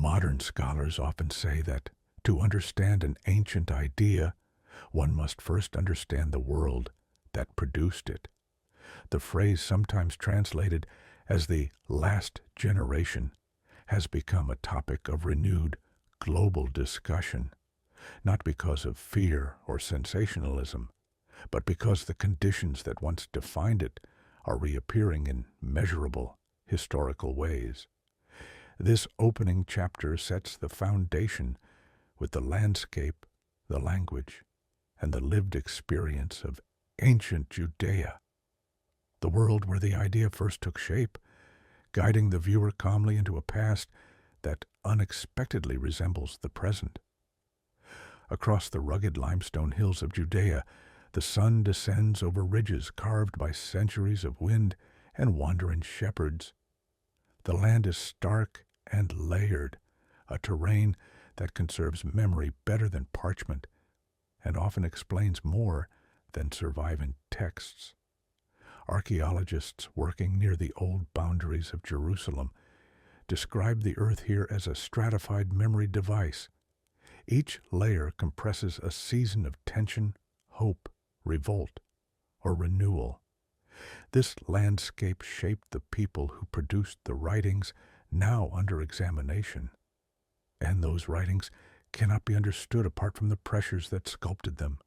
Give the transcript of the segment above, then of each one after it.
Modern scholars often say that to understand an ancient idea, one must first understand the world that produced it. The phrase, sometimes translated as the last generation, has become a topic of renewed global discussion, not because of fear or sensationalism, but because the conditions that once defined it are reappearing in measurable historical ways. This opening chapter sets the foundation with the landscape, the language, and the lived experience of ancient Judea, the world where the idea first took shape, guiding the viewer calmly into a past that unexpectedly resembles the present. Across the rugged limestone hills of Judea, the sun descends over ridges carved by centuries of wind and wandering shepherds. The land is stark and layered, a terrain that conserves memory better than parchment and often explains more than surviving texts. Archaeologists working near the old boundaries of Jerusalem describe the earth here as a stratified memory device. Each layer compresses a season of tension, hope, revolt, or renewal. This landscape shaped the people who produced the writings now under examination, and those writings cannot be understood apart from the pressures that sculpted them.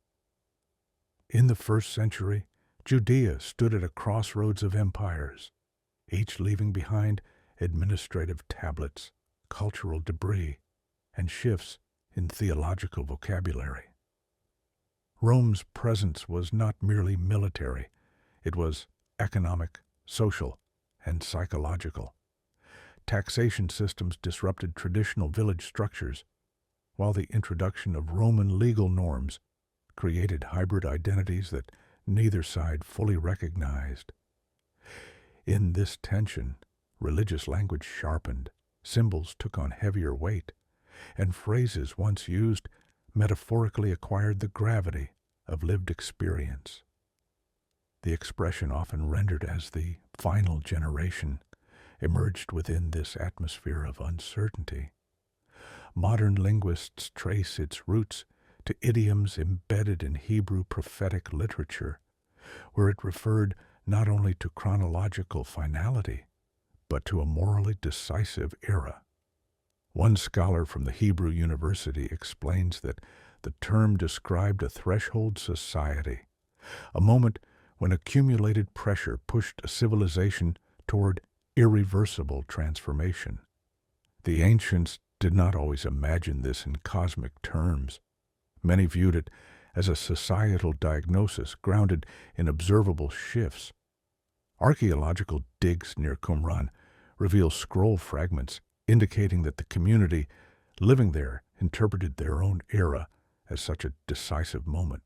In the first century, Judea stood at a crossroads of empires, each leaving behind administrative tablets, cultural debris, and shifts in theological vocabulary. Rome's presence was not merely military, it was economic, social, and psychological. Taxation systems disrupted traditional village structures, while the introduction of Roman legal norms created hybrid identities that neither side fully recognized. In this tension, religious language sharpened, symbols took on heavier weight, and phrases once used metaphorically acquired the gravity of lived experience. The expression, often rendered as the final generation, emerged within this atmosphere of uncertainty. Modern linguists trace its roots to idioms embedded in Hebrew prophetic literature, where it referred not only to chronological finality, but to a morally decisive era. One scholar from the Hebrew University explains that the term described a threshold society, a moment when accumulated pressure pushed a civilization toward irreversible transformation. The ancients did not always imagine this in cosmic terms. Many viewed it as a societal diagnosis grounded in observable shifts. Archaeological digs near Qumran reveal scroll fragments indicating that the community living there interpreted their own era as such a decisive moment.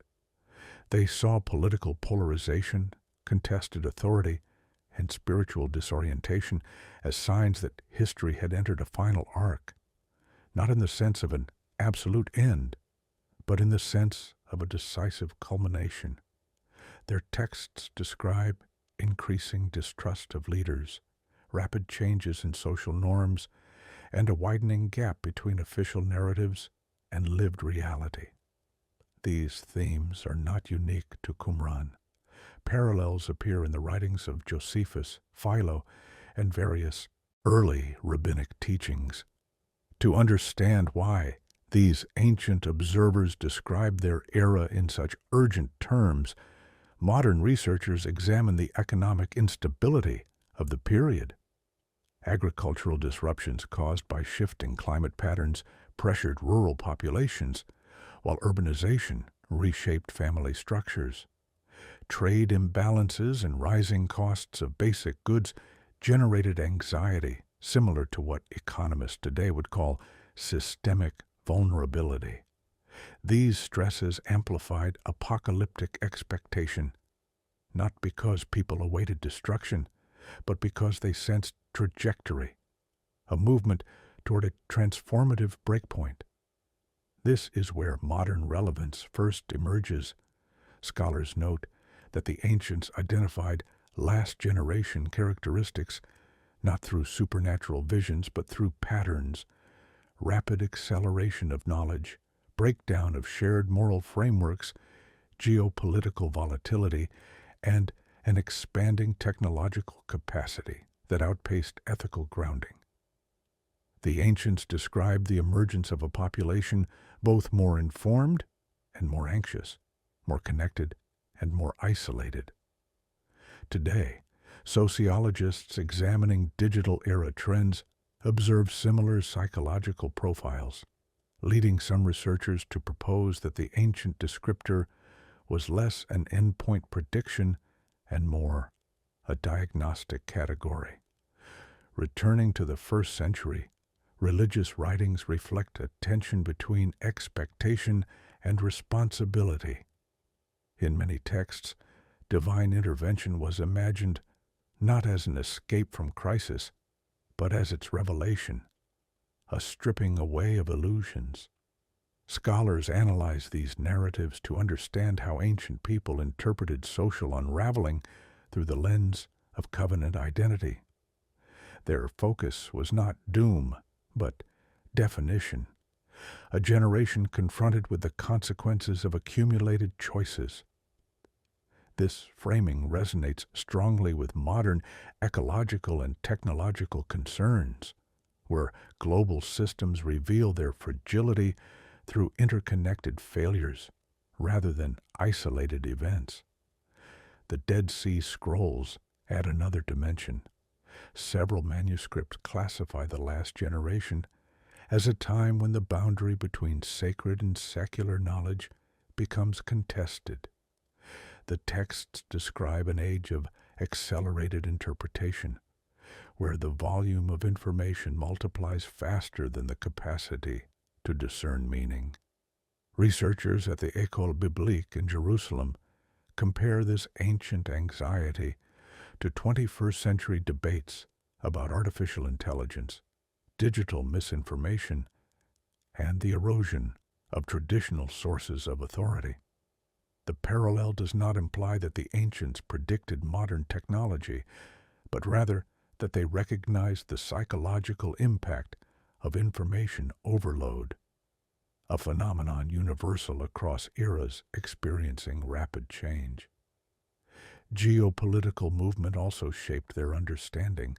They saw political polarization, contested authority, and spiritual disorientation as signs that history had entered a final arc, not in the sense of an absolute end, but in the sense of a decisive culmination. Their texts describe increasing distrust of leaders, rapid changes in social norms, and a widening gap between official narratives and lived reality. These themes are not unique to Qumran. Parallels appear in the writings of Josephus, Philo, and various early rabbinic teachings. To understand why these ancient observers describe their era in such urgent terms, modern researchers examine the economic instability of the period. Agricultural disruptions caused by shifting climate patterns pressured rural populations, while urbanization reshaped family structures. Trade imbalances and rising costs of basic goods generated anxiety, similar to what economists today would call systemic vulnerability. These stresses amplified apocalyptic expectation, not because people awaited destruction, but because they sensed trajectory, a movement toward a transformative breakpoint. This is where modern relevance first emerges. Scholars note that the ancients identified last-generation characteristics not through supernatural visions but through patterns, rapid acceleration of knowledge, breakdown of shared moral frameworks, geopolitical volatility, and an expanding technological capacity that outpaced ethical grounding. The ancients described the emergence of a population both more informed and more anxious, more connected and more isolated. Today, sociologists examining digital era trends observe similar psychological profiles, leading some researchers to propose that the ancient descriptor was less an endpoint prediction and more a diagnostic category. Returning to the first century, religious writings reflect a tension between expectation and responsibility. In many texts, divine intervention was imagined not as an escape from crisis, but as its revelation, a stripping away of illusions. Scholars analyze these narratives to understand how ancient people interpreted social unraveling through the lens of covenant identity. Their focus was not doom, but definition, a generation confronted with the consequences of accumulated choices. This framing resonates strongly with modern ecological and technological concerns, where global systems reveal their fragility through interconnected failures rather than isolated events. The Dead Sea Scrolls add another dimension. Several manuscripts classify the last generation as a time when the boundary between sacred and secular knowledge becomes contested. The texts describe an age of accelerated interpretation, where the volume of information multiplies faster than the capacity to discern meaning. Researchers at the École Biblique in Jerusalem compare this ancient anxiety to 21st century debates about artificial intelligence, digital misinformation, and the erosion of traditional sources of authority. The parallel does not imply that the ancients predicted modern technology, but rather that they recognized the psychological impact of information overload, a phenomenon universal across eras experiencing rapid change. Geopolitical movement also shaped their understanding.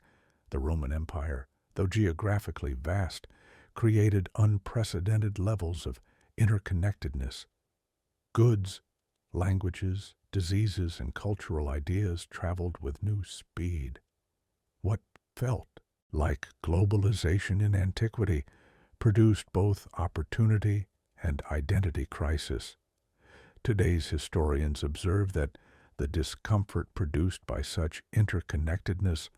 The Roman Empire, though geographically vast, created unprecedented levels of interconnectedness. Goods, languages, diseases, and cultural ideas traveled with new speed. What felt like globalization in antiquity produced both opportunity and identity crisis. Today's historians observe that the discomfort produced by such interconnectedness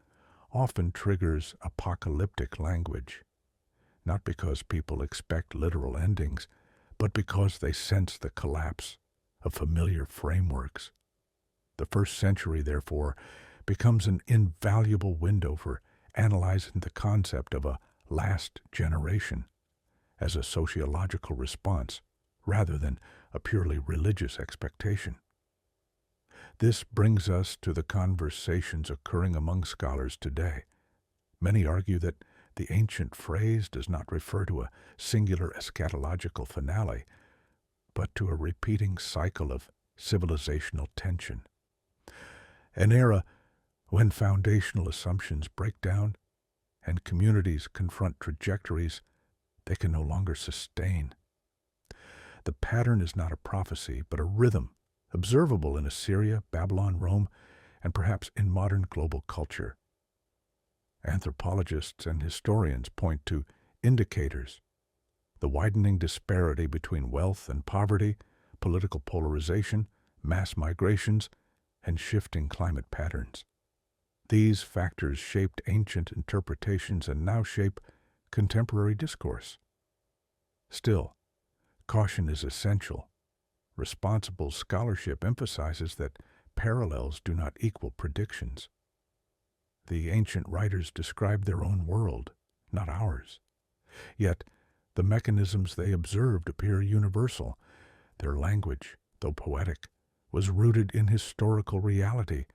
often triggers apocalyptic language, not because people expect literal endings, but because they sense the collapse of familiar frameworks. The first century, therefore, becomes an invaluable window for analyzing the concept of a last generation as a sociological response rather than a purely religious expectation. This brings us to the conversations occurring among scholars today. Many argue that the ancient phrase does not refer to a singular eschatological finale, but to a repeating cycle of civilizational tension. An era when foundational assumptions break down and communities confront trajectories they can no longer sustain. The pattern is not a prophecy, but a rhythm, observable in Assyria, Babylon, Rome, and perhaps in modern global culture. Anthropologists and historians point to indicators: the widening disparity between wealth and poverty, political polarization, mass migrations, and shifting climate patterns. These factors shaped ancient interpretations and now shape contemporary discourse. Still, caution is essential. Responsible scholarship emphasizes that parallels do not equal predictions. The ancient writers described their own world, not ours. Yet, the mechanisms they observed appear universal. Their language, though poetic, was rooted in historical reality.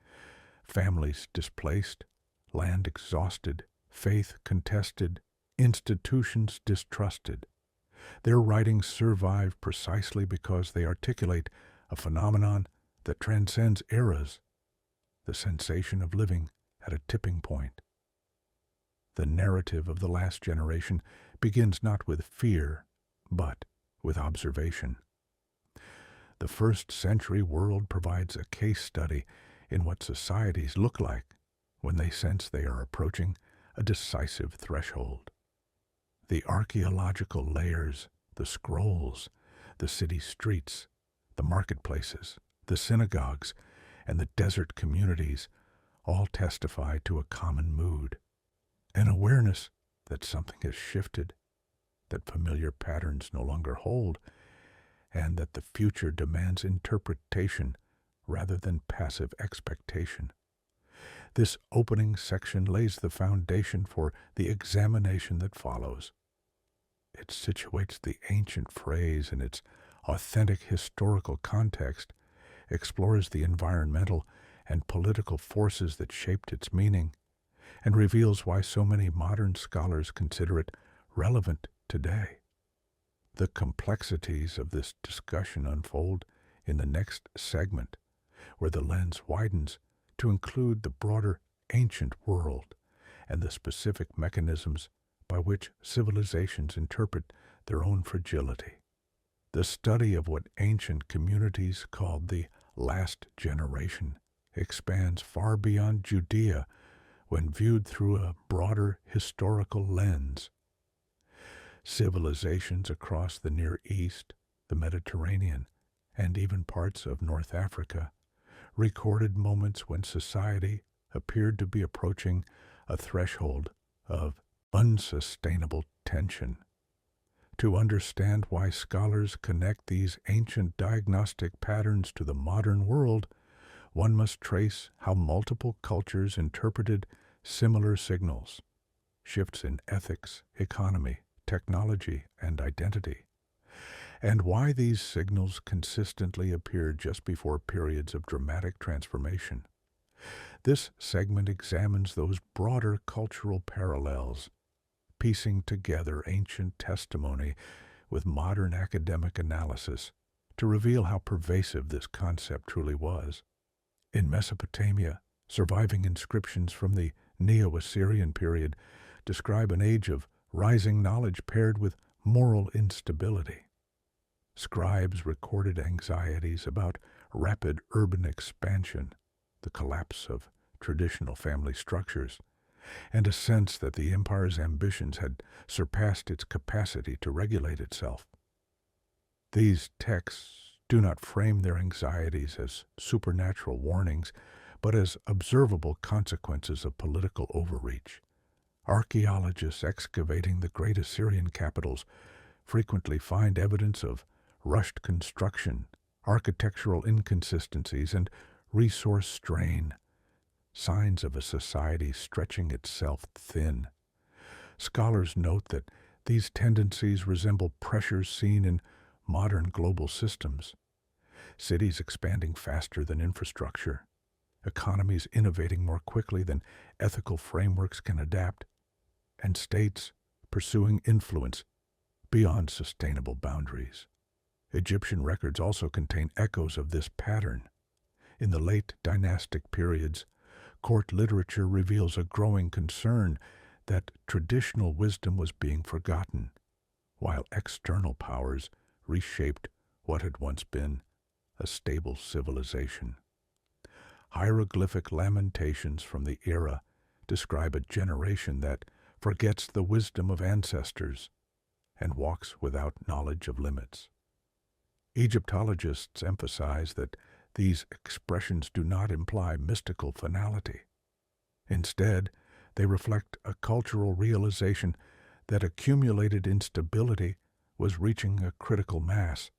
Families displaced, land exhausted, faith contested, institutions distrusted. Their writings survive precisely because they articulate a phenomenon that transcends eras, the sensation of living at a tipping point. The narrative of the last generation begins not with fear, but with observation. The first-century world provides a case study in what societies look like when they sense they are approaching a decisive threshold. The archaeological layers, the scrolls, the city streets, the marketplaces, the synagogues, and the desert communities all testify to a common mood, an awareness that something has shifted, that familiar patterns no longer hold, and that the future demands interpretation rather than passive expectation. This opening section lays the foundation for the examination that follows. It situates the ancient phrase in its authentic historical context, explores the environmental and political forces that shaped its meaning, and reveals why so many modern scholars consider it relevant today. The complexities of this discussion unfold in the next segment, where the lens widens to include the broader ancient world and the specific mechanisms by which civilizations interpret their own fragility. The study of what ancient communities called the last generation expands far beyond Judea when viewed through a broader historical lens. Civilizations across the Near East, the Mediterranean, and even parts of North Africa recorded moments when society appeared to be approaching a threshold of unsustainable tension. To understand why scholars connect these ancient diagnostic patterns to the modern world, one must trace how multiple cultures interpreted similar signals, shifts in ethics, economy, technology, and identity, and why these signals consistently appear just before periods of dramatic transformation. This segment examines those broader cultural parallels, piecing together ancient testimony with modern academic analysis to reveal how pervasive this concept truly was. In Mesopotamia, surviving inscriptions from the Neo-Assyrian period describe an age of rising knowledge paired with moral instability. Scribes recorded anxieties about rapid urban expansion, the collapse of traditional family structures, and a sense that the empire's ambitions had surpassed its capacity to regulate itself. These texts do not frame their anxieties as supernatural warnings, but as observable consequences of political overreach. Archaeologists excavating the great Assyrian capitals frequently find evidence of rushed construction, architectural inconsistencies, and resource strain, signs of a society stretching itself thin. Scholars note that these tendencies resemble pressures seen in modern global systems, cities expanding faster than infrastructure, economies innovating more quickly than ethical frameworks can adapt, and states pursuing influence beyond sustainable boundaries. Egyptian records also contain echoes of this pattern. In the late dynastic periods, court literature reveals a growing concern that traditional wisdom was being forgotten, while external powers reshaped what had once been a stable civilization. Hieroglyphic lamentations from the era describe a generation that forgets the wisdom of ancestors and walks without knowledge of limits. Egyptologists emphasize that these expressions do not imply mystical finality. Instead, they reflect a cultural realization that accumulated instability was reaching a critical mass.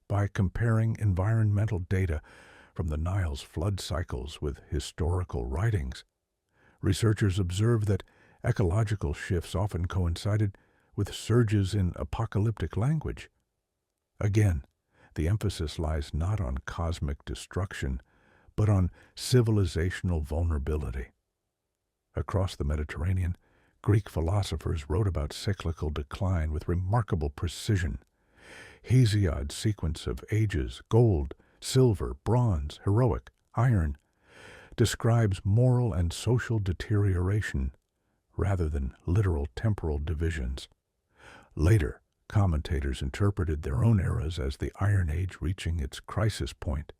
By comparing environmental data from the Nile's flood cycles with historical writings, researchers observe that ecological shifts often coincided with surges in apocalyptic language. Again, the emphasis lies not on cosmic destruction, but on civilizational vulnerability. Across the Mediterranean, Greek philosophers wrote about cyclical decline with remarkable precision. Hesiod's sequence of ages, gold, silver, bronze, heroic, iron, describes moral and social deterioration rather than literal temporal divisions. Later, commentators interpreted their own eras as the Iron Age reaching its crisis point,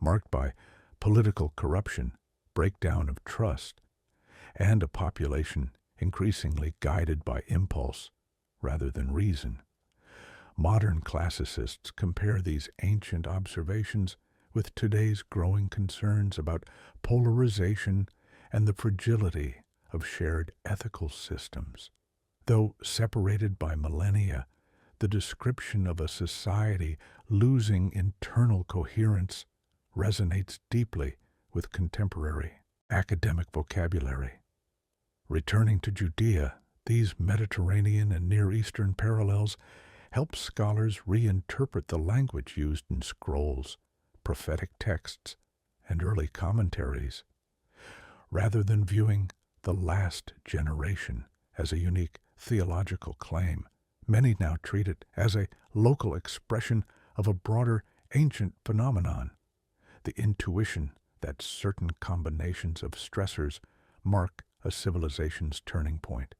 marked by political corruption, breakdown of trust, and a population increasingly guided by impulse rather than reason. Modern classicists compare these ancient observations with today's growing concerns about polarization and the fragility of shared ethical systems. Though separated by millennia, the description of a society losing internal coherence resonates deeply with contemporary academic vocabulary. Returning to Judea, these Mediterranean and Near Eastern parallels help scholars reinterpret the language used in scrolls, prophetic texts, and early commentaries. Rather than viewing the last generation as a unique theological claim, many now treat it as a local expression of a broader ancient phenomenon, the intuition that certain combinations of stressors mark a civilization's turning point.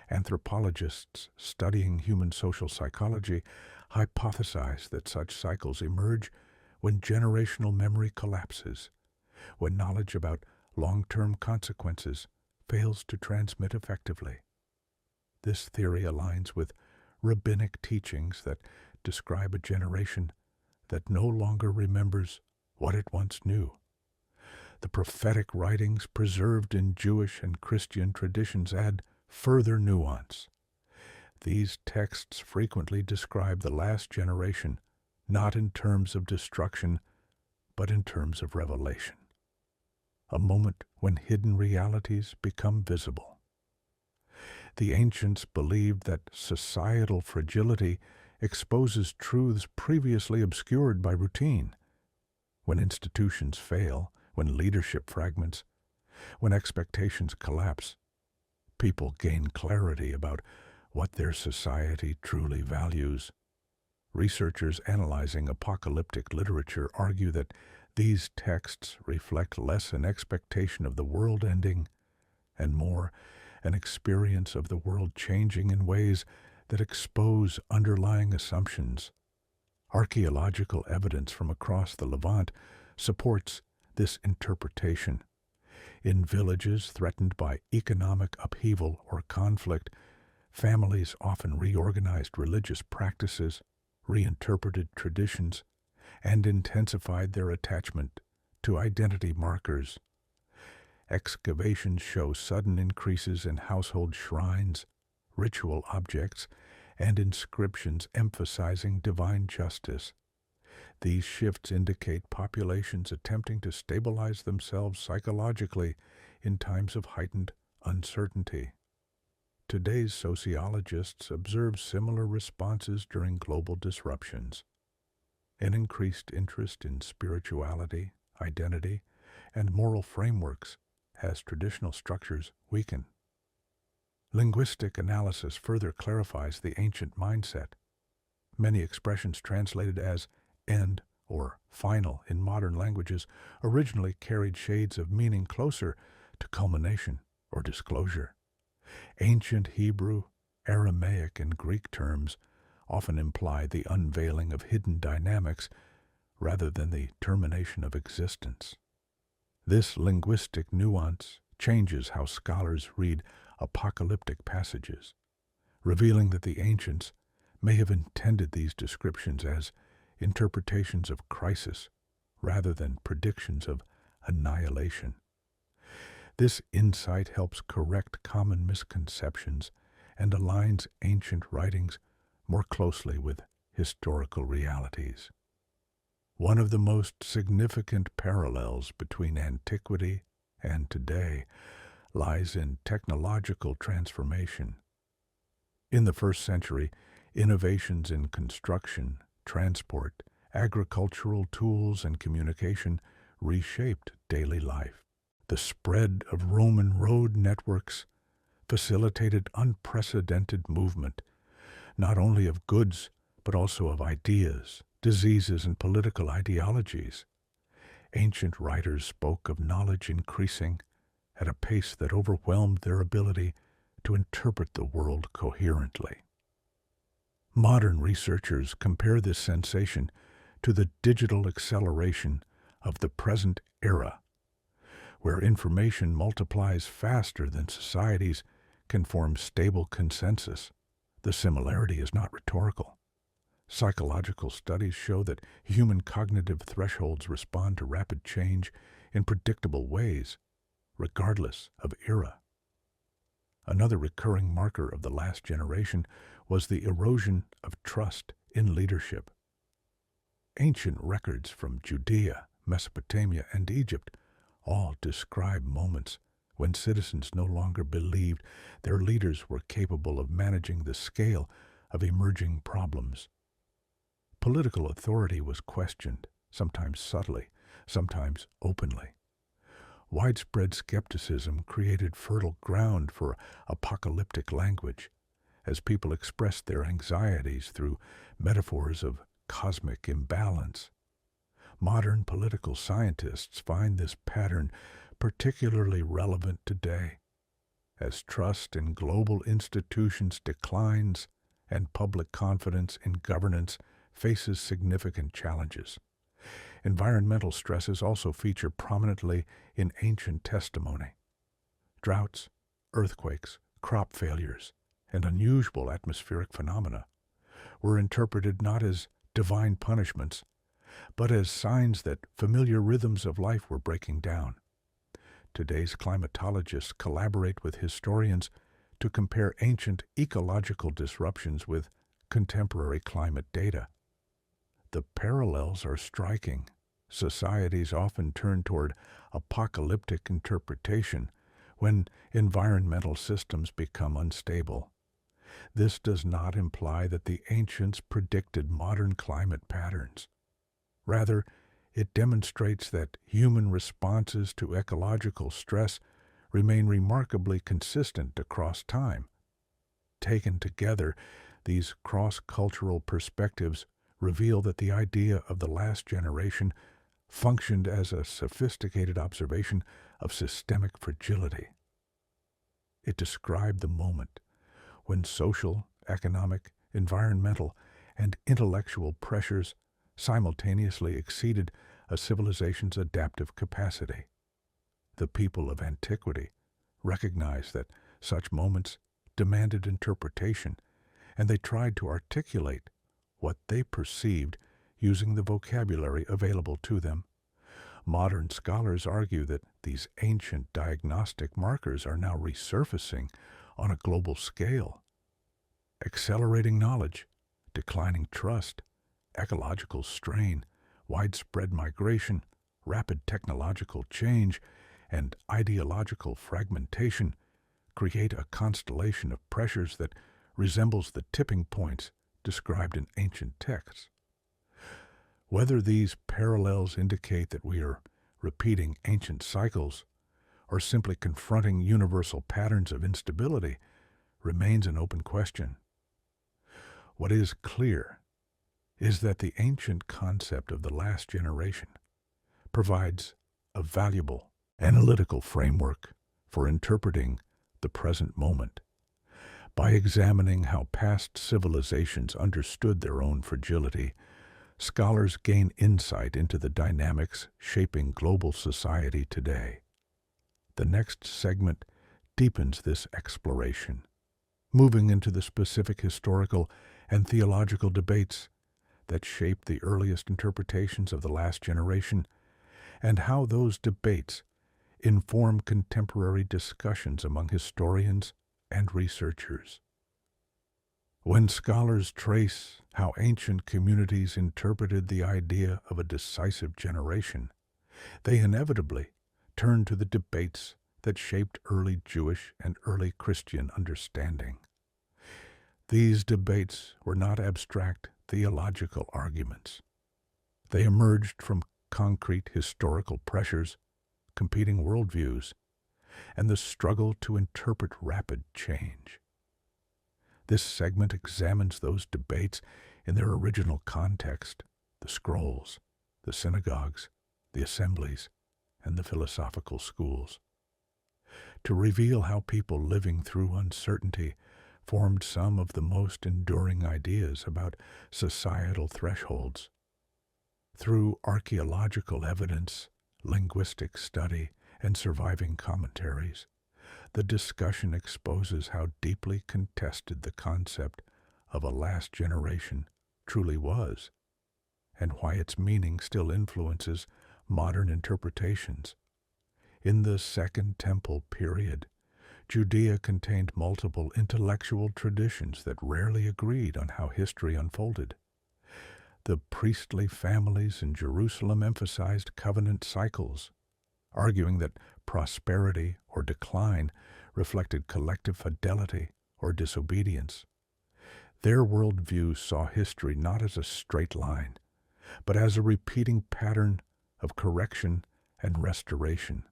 Anthropologists studying human social psychology hypothesize that such cycles emerge when generational memory collapses, when knowledge about long-term consequences fails to transmit effectively. This theory aligns with rabbinic teachings that describe a generation that no longer remembers what it once knew. The prophetic writings preserved in Jewish and Christian traditions add further nuance. These texts frequently describe the last generation not in terms of destruction, but in terms of revelation, a moment when hidden realities become visible. The ancients believed that societal fragility exposes truths previously obscured by routine. When institutions fail, when leadership fragments, when expectations collapse, people gain clarity about what their society truly values. Researchers analyzing apocalyptic literature argue that these texts reflect less an expectation of the world ending and more an experience of the world changing in ways that expose underlying assumptions. Archaeological evidence from across the Levant supports this interpretation. In villages threatened by economic upheaval or conflict, families often reorganized religious practices, reinterpreted traditions, and intensified their attachment to identity markers. Excavations show sudden increases in household shrines, ritual objects, and inscriptions emphasizing divine justice. These shifts indicate populations attempting to stabilize themselves psychologically in times of heightened uncertainty. Today's sociologists observe similar responses during global disruptions. An increased interest in spirituality, identity, and moral frameworks as traditional structures weaken. Linguistic analysis further clarifies the ancient mindset. Many expressions translated as end or final in modern languages originally carried shades of meaning closer to culmination or disclosure. Ancient Hebrew, Aramaic, and Greek terms often imply the unveiling of hidden dynamics rather than the termination of existence. This linguistic nuance changes how scholars read apocalyptic passages, revealing that the ancients may have intended these descriptions as interpretations of crisis rather than predictions of annihilation. This insight helps correct common misconceptions and aligns ancient writings more closely with historical realities. One of the most significant parallels between antiquity and today lies in technological transformation. In the first century, innovations in construction, transport, agricultural tools, and communication reshaped daily life. The spread of Roman road networks, facilitated unprecedented movement, not only of goods, but also of ideas, diseases, and political ideologies. Ancient writers spoke of knowledge increasing at a pace that overwhelmed their ability to interpret the world coherently. Modern researchers compare this sensation to the digital acceleration of the present era, where information multiplies faster than societies can form stable consensus. The similarity is not rhetorical. Psychological studies show that human cognitive thresholds respond to rapid change in predictable ways, regardless of era. Another recurring marker of the last generation was the erosion of trust in leadership. Ancient records from Judea, Mesopotamia, and Egypt all describe moments when citizens no longer believed their leaders were capable of managing the scale of emerging problems. Political authority was questioned, sometimes subtly, sometimes openly. Widespread skepticism created fertile ground for apocalyptic language, as people expressed their anxieties through metaphors of cosmic imbalance. Modern political scientists find this pattern particularly relevant today, as trust in global institutions declines and public confidence in governance faces significant challenges. Environmental stresses also feature prominently in ancient testimony. Droughts, earthquakes, crop failures, and unusual atmospheric phenomena were interpreted not as divine punishments, but as signs that familiar rhythms of life were breaking down. Today's climatologists collaborate with historians to compare ancient ecological disruptions with contemporary climate data. The parallels are striking. Societies often turn toward apocalyptic interpretation when environmental systems become unstable. This does not imply that the ancients predicted modern climate patterns. Rather, it demonstrates that human responses to ecological stress remain remarkably consistent across time. Taken together, these cross-cultural perspectives reveal that the idea of the last generation functioned as a sophisticated observation of systemic fragility. It described the moment when social, economic, environmental, and intellectual pressures simultaneously exceeded a civilization's adaptive capacity. The people of antiquity recognized that such moments demanded interpretation, and they tried to articulate what they perceived using the vocabulary available to them. Modern scholars argue that these ancient diagnostic markers are now resurfacing on a global scale. Accelerating knowledge, declining trust, ecological strain, widespread migration, rapid technological change, and ideological fragmentation create a constellation of pressures that resembles the tipping points described in ancient texts. Whether these parallels indicate that we are repeating ancient cycles or simply confronting universal patterns of instability remains an open question. What is clear is that the ancient concept of the last generation provides a valuable analytical framework for interpreting the present moment. By examining how past civilizations understood their own fragility, scholars gain insight into the dynamics shaping global society today. The next segment deepens this exploration, moving into the specific historical and theological debates that shaped the earliest interpretations of the last generation, and how those debates inform contemporary discussions among historians and researchers. When scholars trace how ancient communities interpreted the idea of a decisive generation, they inevitably turn to the debates that shaped early Jewish and early Christian understanding. These debates were not abstract theological arguments. They emerged from concrete historical pressures, competing worldviews, and the struggle to interpret rapid change. This segment examines those debates in their original context: the scrolls, the synagogues, the assemblies, and the philosophical schools, to reveal how people living through uncertainty formed some of the most enduring ideas about societal thresholds. Through archaeological evidence, linguistic study, and surviving commentaries, the discussion exposes how deeply contested the concept of a last generation truly was, and why its meaning still influences modern interpretations. In the Second Temple period, Judea contained multiple intellectual traditions that rarely agreed on how history unfolded. The priestly families in Jerusalem emphasized covenant cycles, arguing that prosperity or decline reflected collective fidelity or disobedience. Their worldview saw history not as a straight line, but as a repeating pattern of correction and restoration.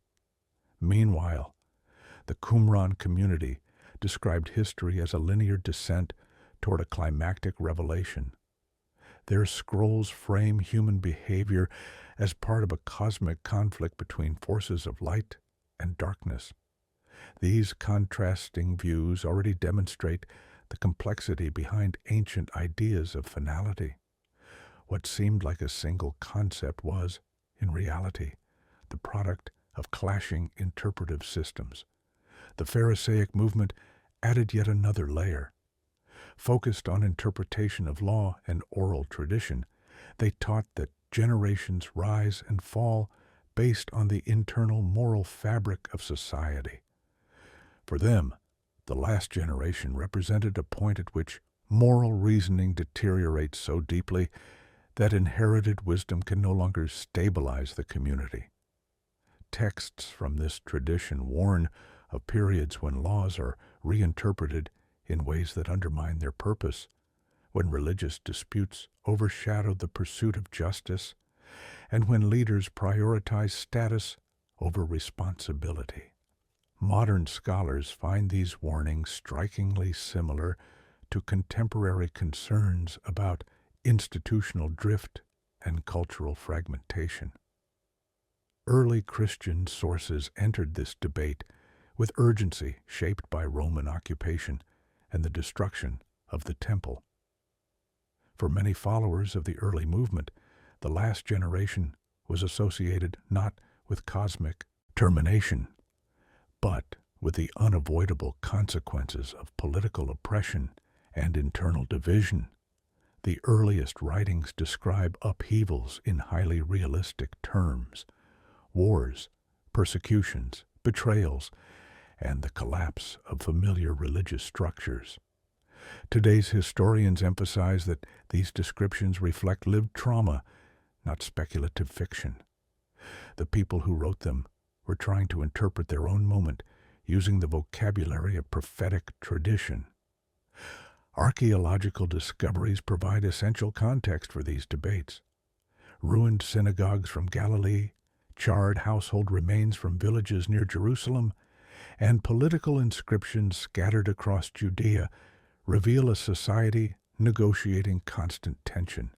Meanwhile, the Qumran community described history as a linear descent toward a climactic revelation. Their scrolls frame human behavior as part of a cosmic conflict between forces of light and darkness. These contrasting views already demonstrate the complexity behind ancient ideas of finality. What seemed like a single concept was, in reality, the product of clashing interpretive systems. The Pharisaic movement added yet another layer. Focused on interpretation of law and oral tradition, they taught that generations rise and fall based on the internal moral fabric of society. For them, the last generation represented a point at which moral reasoning deteriorates so deeply that inherited wisdom can no longer stabilize the community. Texts from this tradition warn of periods when laws are reinterpreted in ways that undermine their purpose, when religious disputes overshadow the pursuit of justice, and when leaders prioritize status over responsibility. Modern scholars find these warnings strikingly similar to contemporary concerns about institutional drift and cultural fragmentation. Early Christian sources entered this debate with urgency shaped by Roman occupation and the destruction of the temple. For many followers of the early movement, the last generation was associated not with cosmic termination, but with the unavoidable consequences of political oppression and internal division. The earliest writings describe upheavals in highly realistic terms: wars, persecutions, betrayals, and the collapse of familiar religious structures. Today's historians emphasize that these descriptions reflect lived trauma, not speculative fiction. The people who wrote them were trying to interpret their own moment using the vocabulary of prophetic tradition. Archaeological discoveries provide essential context for these debates. Ruined synagogues from Galilee, charred household remains from villages near Jerusalem, and political inscriptions scattered across Judea reveal a society negotiating constant tension.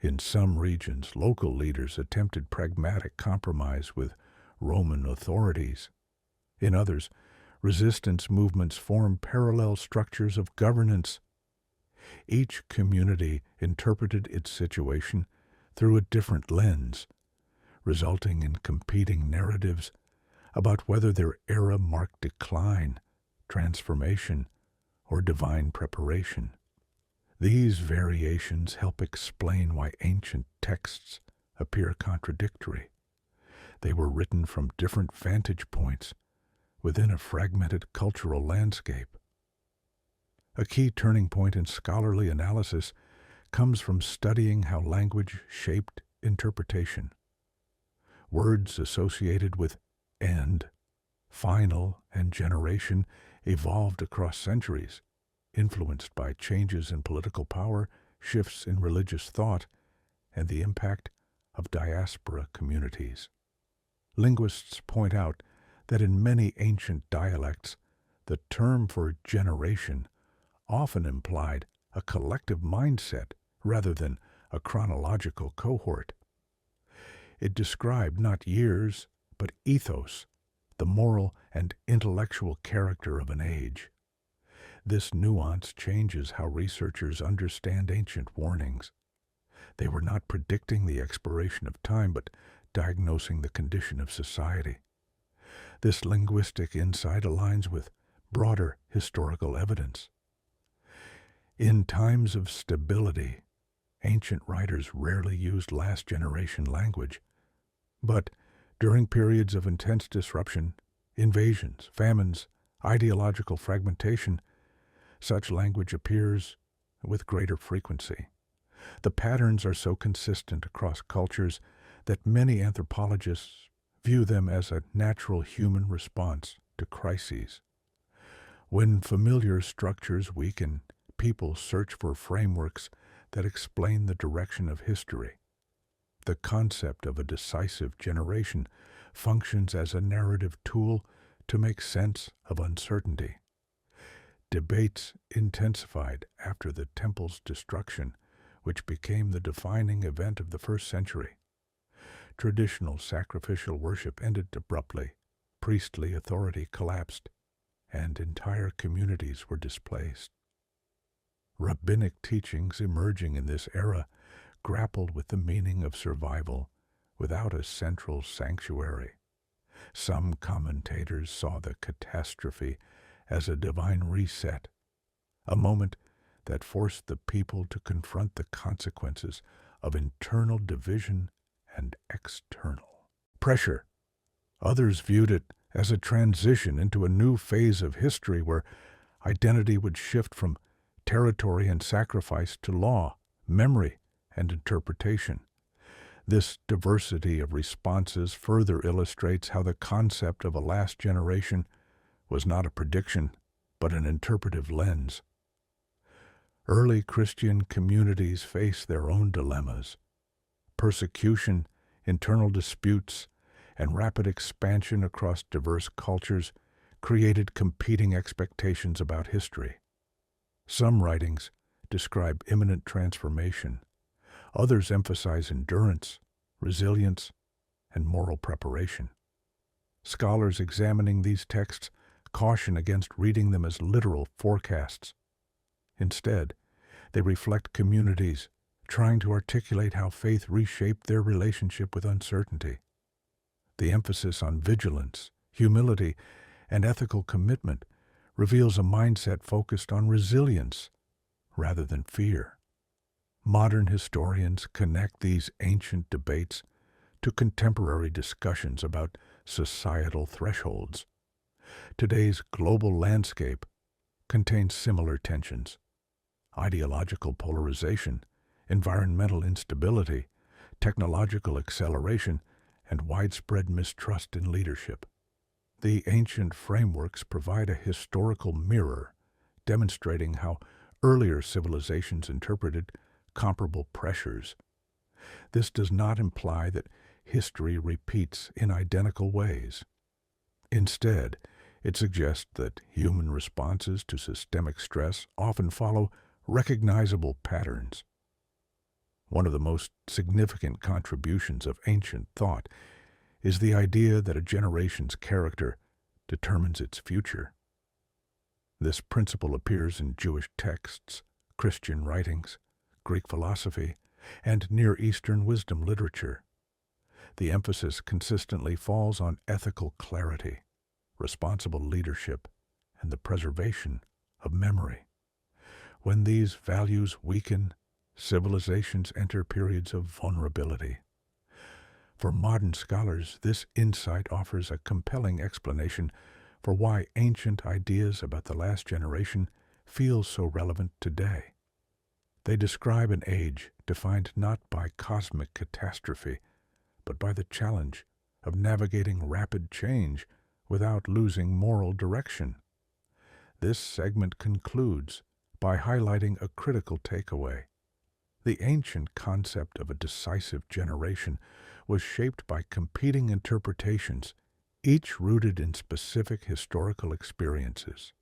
In some regions, local leaders attempted pragmatic compromise with Roman authorities. In others, resistance movements formed parallel structures of governance. Each community interpreted its situation through a different lens, resulting in competing narratives about whether their era marked decline, transformation, or divine preparation. These variations help explain why ancient texts appear contradictory. They were written from different vantage points within a fragmented cultural landscape. A key turning point in scholarly analysis comes from studying how language shaped interpretation. Words associated with end, final, and generation evolved across centuries, influenced by changes in political power, shifts in religious thought, and the impact of diaspora communities. Linguists point out that in many ancient dialects, the term for generation often implied a collective mindset rather than a chronological cohort. It described not years, but ethos, the moral and intellectual character of an age. This nuance changes how researchers understand ancient warnings. They were not predicting the expiration of time, but diagnosing the condition of society. This linguistic insight aligns with broader historical evidence. In times of stability, ancient writers rarely used last-generation language, but during periods of intense disruption, invasions, famines, ideological fragmentation, such language appears with greater frequency. The patterns are so consistent across cultures that many anthropologists view them as a natural human response to crises. When familiar structures weaken, people search for frameworks that explain the direction of history. The concept of a decisive generation functions as a narrative tool to make sense of uncertainty. Debates intensified after the temple's destruction, which became the defining event of the first century. Traditional sacrificial worship ended abruptly, priestly authority collapsed, and entire communities were displaced. Rabbinic teachings emerging in this era grappled with the meaning of survival without a central sanctuary. Some commentators saw the catastrophe as a divine reset, a moment that forced the people to confront the consequences of internal division and external pressure. Others viewed it as a transition into a new phase of history where identity would shift from territory and sacrifice to law, memory, and interpretation. This diversity of responses further illustrates how the concept of a last generation was not a prediction, but an interpretive lens. Early Christian communities faced their own dilemmas. Persecution, internal disputes, and rapid expansion across diverse cultures created competing expectations about history. Some writings describe imminent transformation. Others emphasize endurance, resilience, and moral preparation. Scholars examining these texts caution against reading them as literal forecasts. Instead, they reflect communities trying to articulate how faith reshaped their relationship with uncertainty. The emphasis on vigilance, humility, and ethical commitment reveals a mindset focused on resilience rather than fear. Modern historians connect these ancient debates to contemporary discussions about societal thresholds. Today's global landscape contains similar tensions: ideological polarization, environmental instability, technological acceleration, and widespread mistrust in leadership. The ancient frameworks provide a historical mirror, demonstrating how earlier civilizations interpreted comparable pressures. This does not imply that history repeats in identical ways. Instead, it suggests that human responses to systemic stress often follow recognizable patterns. One of the most significant contributions of ancient thought is the idea that a generation's character determines its future. This principle appears in Jewish texts, Christian writings, Greek philosophy, and Near Eastern wisdom literature. The emphasis consistently falls on ethical clarity, responsible leadership, and the preservation of memory. When these values weaken, civilizations enter periods of vulnerability. For modern scholars, this insight offers a compelling explanation for why ancient ideas about the last generation feel so relevant today. They describe an age defined not by cosmic catastrophe, but by the challenge of navigating rapid change without losing moral direction. This segment concludes by highlighting a critical takeaway. The ancient concept of a decisive generation was shaped by competing interpretations, each rooted in specific historical experiences.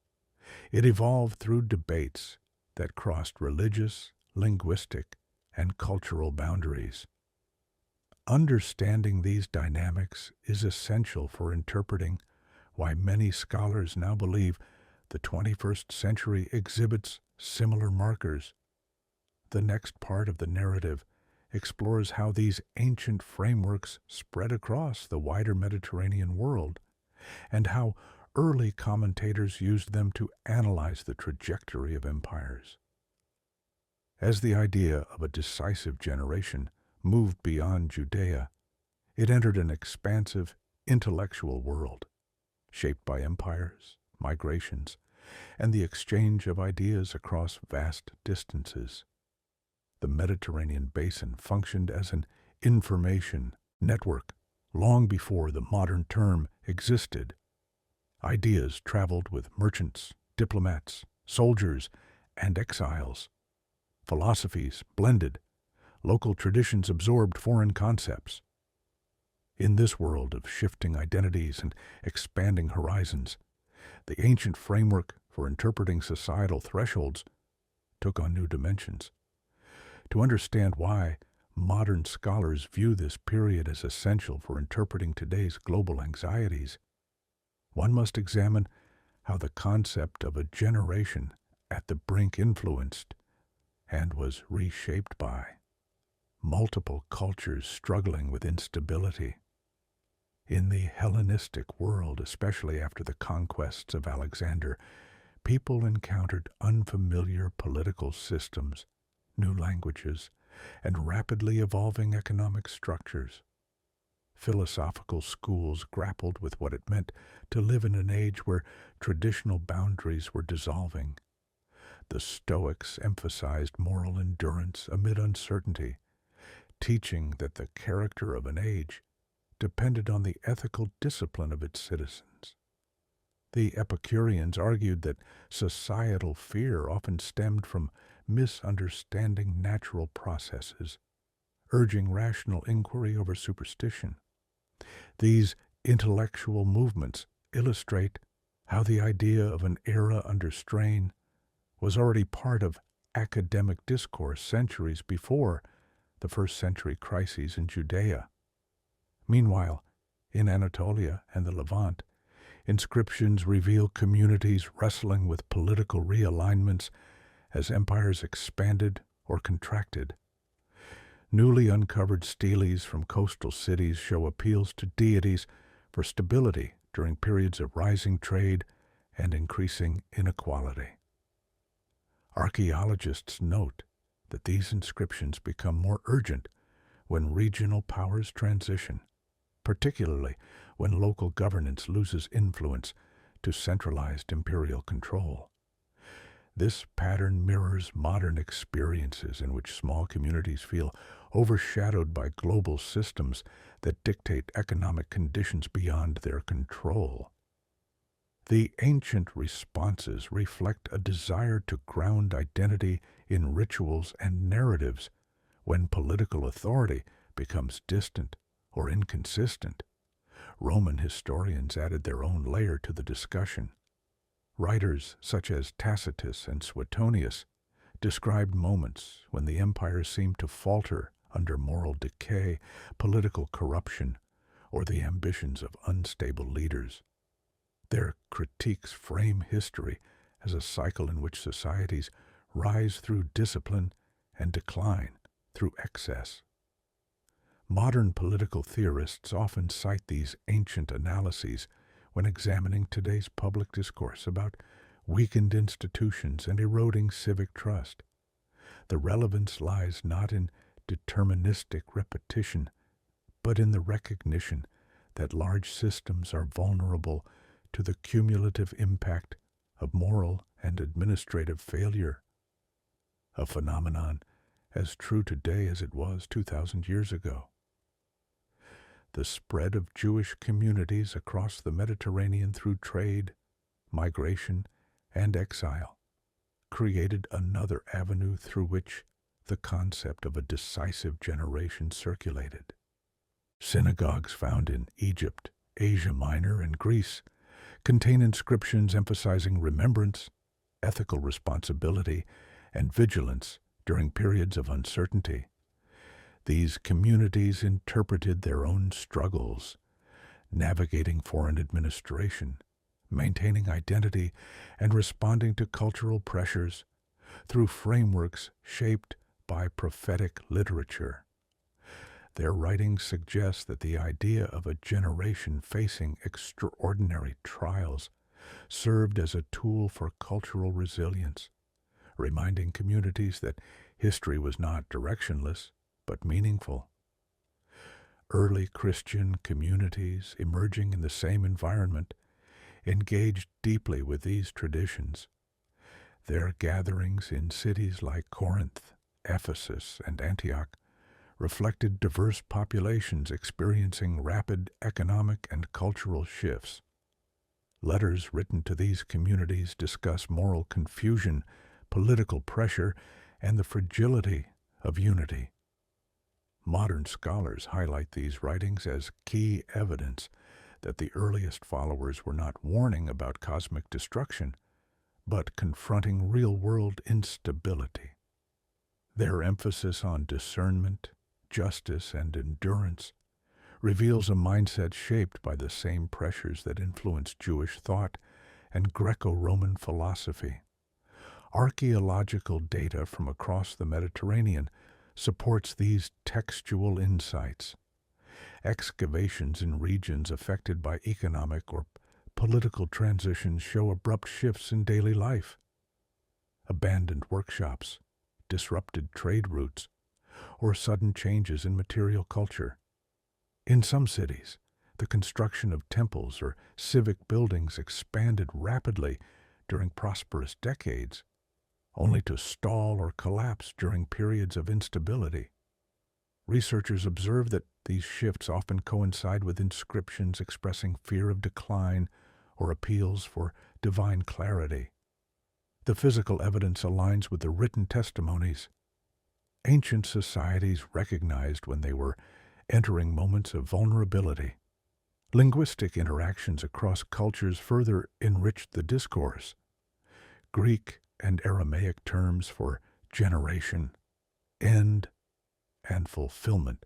It evolved through debates that crossed religious, linguistic, and cultural boundaries. Understanding these dynamics is essential for interpreting why many scholars now believe the 21st century exhibits similar markers. The next part of the narrative explores how these ancient frameworks spread across the wider Mediterranean world, and how early commentators used them to analyze the trajectory of empires. As the idea of a decisive generation moved beyond Judea, it entered an expansive, intellectual world, shaped by empires, migrations, and the exchange of ideas across vast distances. The Mediterranean basin functioned as an information network long before the modern term existed. Ideas traveled with merchants, diplomats, soldiers, and exiles. Philosophies blended. Local traditions absorbed foreign concepts. In this world of shifting identities and expanding horizons, the ancient framework for interpreting societal thresholds took on new dimensions. To understand why modern scholars view this period as essential for interpreting today's global anxieties, one must examine how the concept of a generation at the brink influenced and was reshaped by multiple cultures struggling with instability. In the Hellenistic world, especially after the conquests of Alexander, people encountered unfamiliar political systems, new languages, and rapidly evolving economic structures. Philosophical schools grappled with what it meant to live in an age where traditional boundaries were dissolving. The Stoics emphasized moral endurance amid uncertainty, teaching that the character of an age depended on the ethical discipline of its citizens. The Epicureans argued that societal fear often stemmed from misunderstanding natural processes, urging rational inquiry over superstition. These intellectual movements illustrate how the idea of an era under strain was already part of academic discourse centuries before the first-century crises in Judea. Meanwhile, in Anatolia and the Levant, inscriptions reveal communities wrestling with political realignments as empires expanded or contracted. Newly uncovered steles from coastal cities show appeals to deities for stability during periods of rising trade and increasing inequality. Archaeologists note that these inscriptions become more urgent when regional powers transition, particularly when local governance loses influence to centralized imperial control. This pattern mirrors modern experiences in which small communities feel overshadowed by global systems that dictate economic conditions beyond their control. The ancient responses reflect a desire to ground identity in rituals and narratives when political authority becomes distant or inconsistent. Roman historians added their own layer to the discussion. Writers such as Tacitus and Suetonius described moments when the empire seemed to falter under moral decay, political corruption, or the ambitions of unstable leaders. Their critiques frame history as a cycle in which societies rise through discipline and decline through excess. Modern political theorists often cite these ancient analyses when examining today's public discourse about weakened institutions and eroding civic trust. The relevance lies not in deterministic repetition, but in the recognition that large systems are vulnerable to the cumulative impact of moral and administrative failure, a phenomenon as true today as it was 2,000 years ago. The spread of Jewish communities across the Mediterranean through trade, migration, and exile created another avenue through which the concept of a decisive generation circulated. Synagogues found in Egypt Asia Minor, and Greece contain inscriptions emphasizing remembrance, ethical responsibility, and vigilance during periods of uncertainty. These communities interpreted their own struggles, navigating foreign administration, maintaining identity, and responding to cultural pressures through frameworks shaped by prophetic literature. Their writings suggest that the idea of a generation facing extraordinary trials served as a tool for cultural resilience, reminding communities that history was not directionless but meaningful. Early Christian communities emerging in the same environment engaged deeply with these traditions. Their gatherings in cities like Corinth, Ephesus, and Antioch reflected diverse populations experiencing rapid economic and cultural shifts. Letters written to these communities discuss moral confusion, political pressure, and the fragility of unity. Modern scholars highlight these writings as key evidence that the earliest followers were not warning about cosmic destruction, but confronting real-world instability. Their emphasis on discernment, justice, and endurance reveals a mindset shaped by the same pressures that influenced Jewish thought and Greco-Roman philosophy. Archaeological data from across the Mediterranean supports these textual insights. Excavations in regions affected by economic or political transitions show abrupt shifts in daily life. Abandoned workshops, disrupted trade routes, or sudden changes in material culture. In some cities, the construction of temples or civic buildings expanded rapidly during prosperous decades, only to stall or collapse during periods of instability. Researchers observe that these shifts often coincide with inscriptions expressing fear of decline or appeals for divine clarity. The physical evidence aligns with the written testimonies. Ancient societies recognized when they were entering moments of vulnerability. Linguistic interactions across cultures further enriched the discourse. Greek and Aramaic terms for generation, end, and fulfillment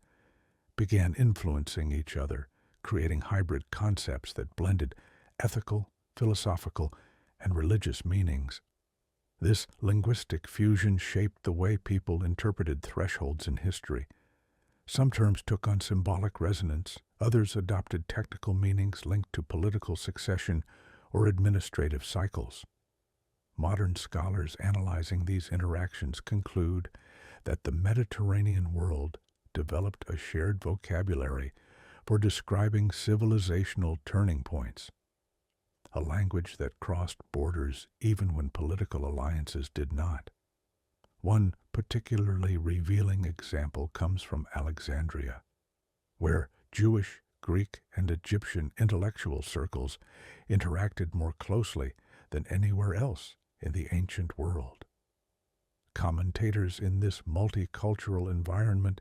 began influencing each other, creating hybrid concepts that blended ethical, philosophical, and religious meanings. This linguistic fusion shaped the way people interpreted thresholds in history. Some terms took on symbolic resonance, others adopted technical meanings linked to political succession or administrative cycles. Modern scholars analyzing these interactions conclude that the Mediterranean world developed a shared vocabulary for describing civilizational turning points, a language that crossed borders even when political alliances did not. One particularly revealing example comes from Alexandria, where Jewish, Greek, and Egyptian intellectual circles interacted more closely than anywhere else in the ancient world. Commentators in this multicultural environment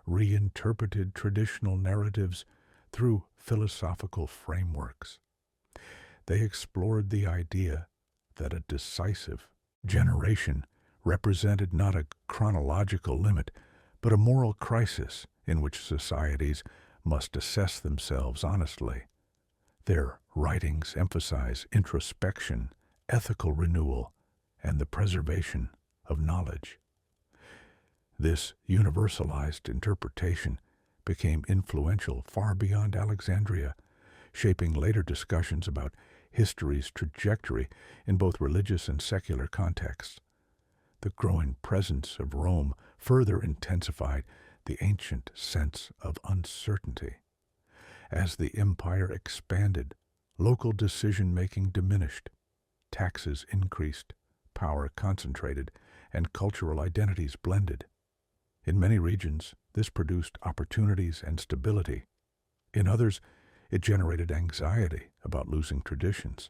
reinterpreted traditional narratives through philosophical frameworks. They explored the idea that a decisive generation represented not a chronological limit, but a moral crisis in which societies must assess themselves honestly. Their writings emphasize introspection, ethical renewal, and the preservation of knowledge. This universalized interpretation became influential far beyond Alexandria, shaping later discussions about history's trajectory in both religious and secular contexts. The growing presence of Rome further intensified the ancient sense of uncertainty. As the empire expanded, local decision-making diminished, taxes increased, power concentrated, and cultural identities blended. In many regions, this produced opportunities and stability. In others, it generated anxiety about losing traditions.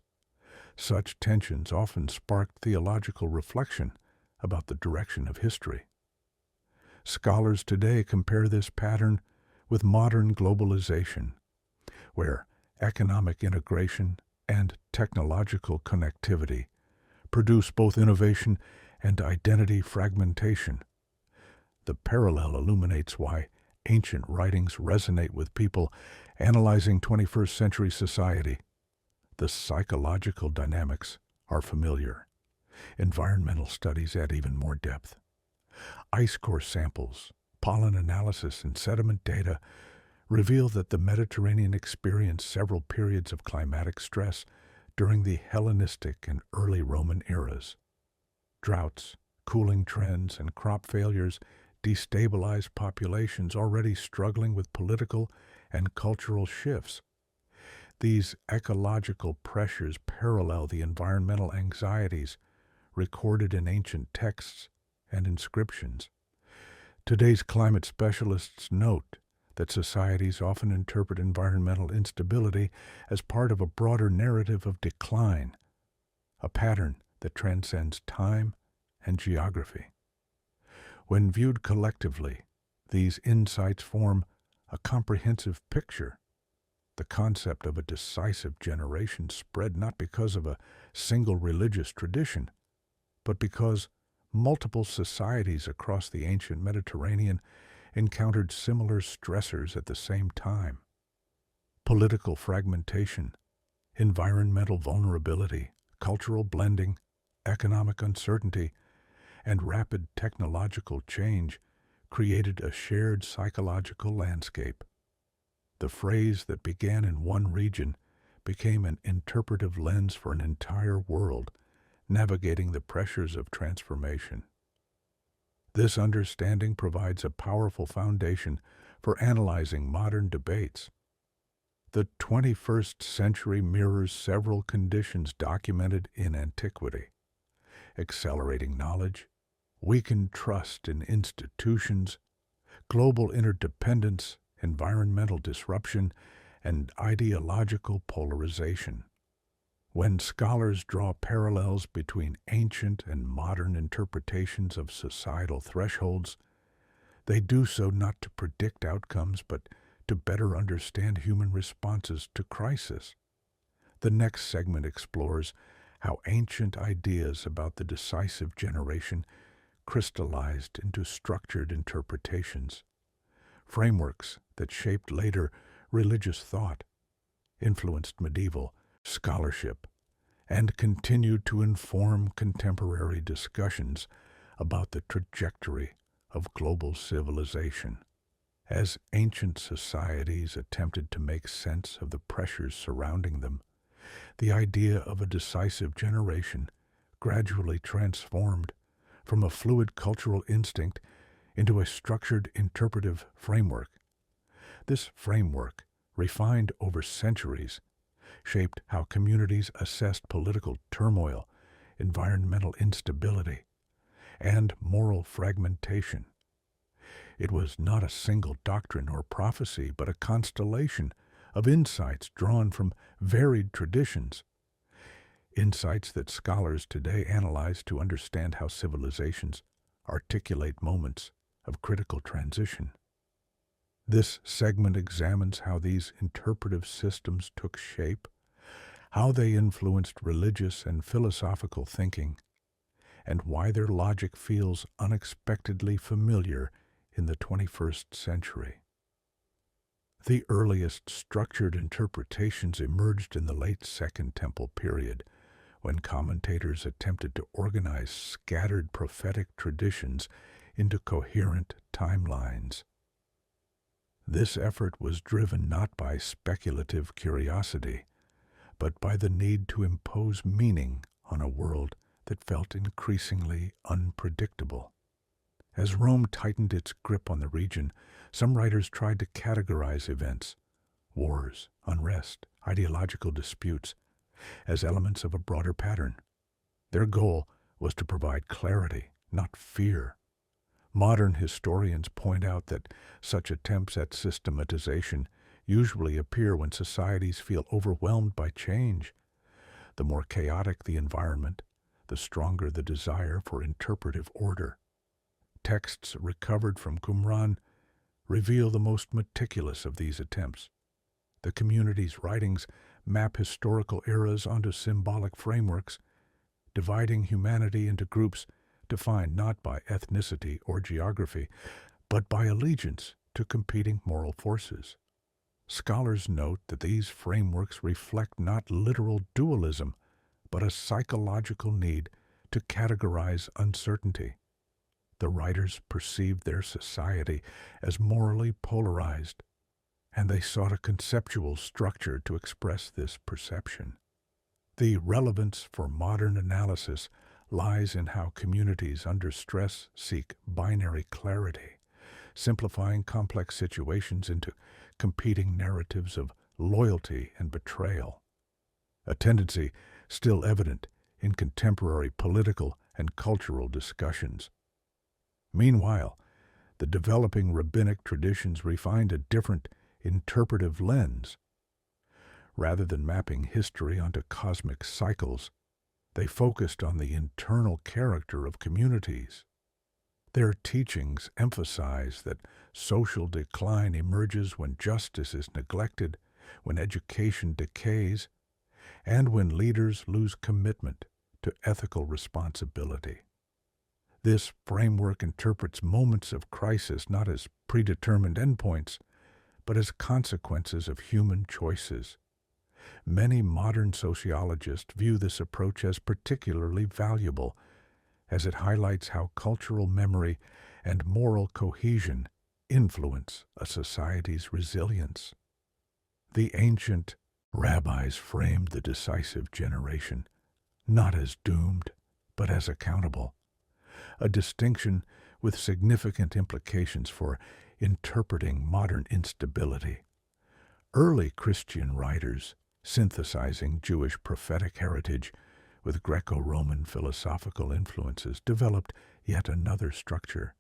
Such tensions often sparked theological reflection about the direction of history. Scholars today compare this pattern with modern globalization, where economic integration, and technological connectivity produce both innovation and identity fragmentation. The parallel illuminates why ancient writings resonate with people analyzing 21st century society. The psychological dynamics are familiar. Environmental studies add even more depth. Ice core samples, pollen analysis, and sediment data reveal that the Mediterranean experienced several periods of climatic stress during the Hellenistic and early Roman eras. Droughts, cooling trends, and crop failures destabilized populations already struggling with political and cultural shifts. These ecological pressures parallel the environmental anxieties recorded in ancient texts and inscriptions. Today's climate specialists note that societies often interpret environmental instability as part of a broader narrative of decline, a pattern that transcends time and geography. When viewed collectively, these insights form a comprehensive picture. The concept of a decisive generation spread not because of a single religious tradition, but because multiple societies across the ancient Mediterranean encountered similar stressors at the same time. Political fragmentation, environmental vulnerability, cultural blending, economic uncertainty, and rapid technological change created a shared psychological landscape. The phrase that began in one region became an interpretive lens for an entire world, navigating the pressures of transformation. This understanding provides a powerful foundation for analyzing modern debates. The 21st century mirrors several conditions documented in antiquity: accelerating knowledge, weakened trust in institutions, global interdependence, environmental disruption, and ideological polarization. When scholars draw parallels between ancient and modern interpretations of societal thresholds, they do so not to predict outcomes but to better understand human responses to crisis. The next segment explores how ancient ideas about the decisive generation crystallized into structured interpretations, frameworks that shaped later religious thought, influenced medieval scholarship, and continued to inform contemporary discussions about the trajectory of global civilization. As ancient societies attempted to make sense of the pressures surrounding them, the idea of a decisive generation gradually transformed from a fluid cultural instinct into a structured interpretive framework. This framework, refined over centuries, shaped how communities assessed political turmoil, environmental instability, and moral fragmentation. It was not a single doctrine or prophecy, but a constellation of insights drawn from varied traditions, insights that scholars today analyze to understand how civilizations articulate moments of critical transition. This segment examines how these interpretive systems took shape, how they influenced religious and philosophical thinking, and why their logic feels unexpectedly familiar in the 21st century. The earliest structured interpretations emerged in the late Second Temple period, when commentators attempted to organize scattered prophetic traditions into coherent timelines. This effort was driven not by speculative curiosity, but by the need to impose meaning on a world that felt increasingly unpredictable. As Rome tightened its grip on the region, some writers tried to categorize events, wars, unrest, ideological disputes, as elements of a broader pattern. Their goal was to provide clarity, not fear. Modern historians point out that such attempts at systematization usually appear when societies feel overwhelmed by change. The more chaotic the environment, the stronger the desire for interpretive order. Texts recovered from Qumran reveal the most meticulous of these attempts. The community's writings map historical eras onto symbolic frameworks, dividing humanity into groups defined not by ethnicity or geography, but by allegiance to competing moral forces. Scholars note that these frameworks reflect not literal dualism, but a psychological need to categorize uncertainty. The writers perceived their society as morally polarized, and they sought a conceptual structure to express this perception. The relevance for modern analysis lies in how communities under stress seek binary clarity, simplifying complex situations into competing narratives of loyalty and betrayal, a tendency still evident in contemporary political and cultural discussions. Meanwhile, the developing rabbinic traditions refined a different interpretive lens. Rather than mapping history onto cosmic cycles, they focused on the internal character of communities. Their teachings emphasize that social decline emerges when justice is neglected, when education decays, and when leaders lose commitment to ethical responsibility. This framework interprets moments of crisis not as predetermined endpoints, but as consequences of human choices. Many modern sociologists view this approach as particularly valuable, as it highlights how cultural memory and moral cohesion influence a society's resilience. The ancient rabbis framed the decisive generation not as doomed, but as accountable, a distinction with significant implications for interpreting modern instability. Early Christian writers, synthesizing Jewish prophetic heritage with Greco-Roman philosophical influences, developed yet another structure.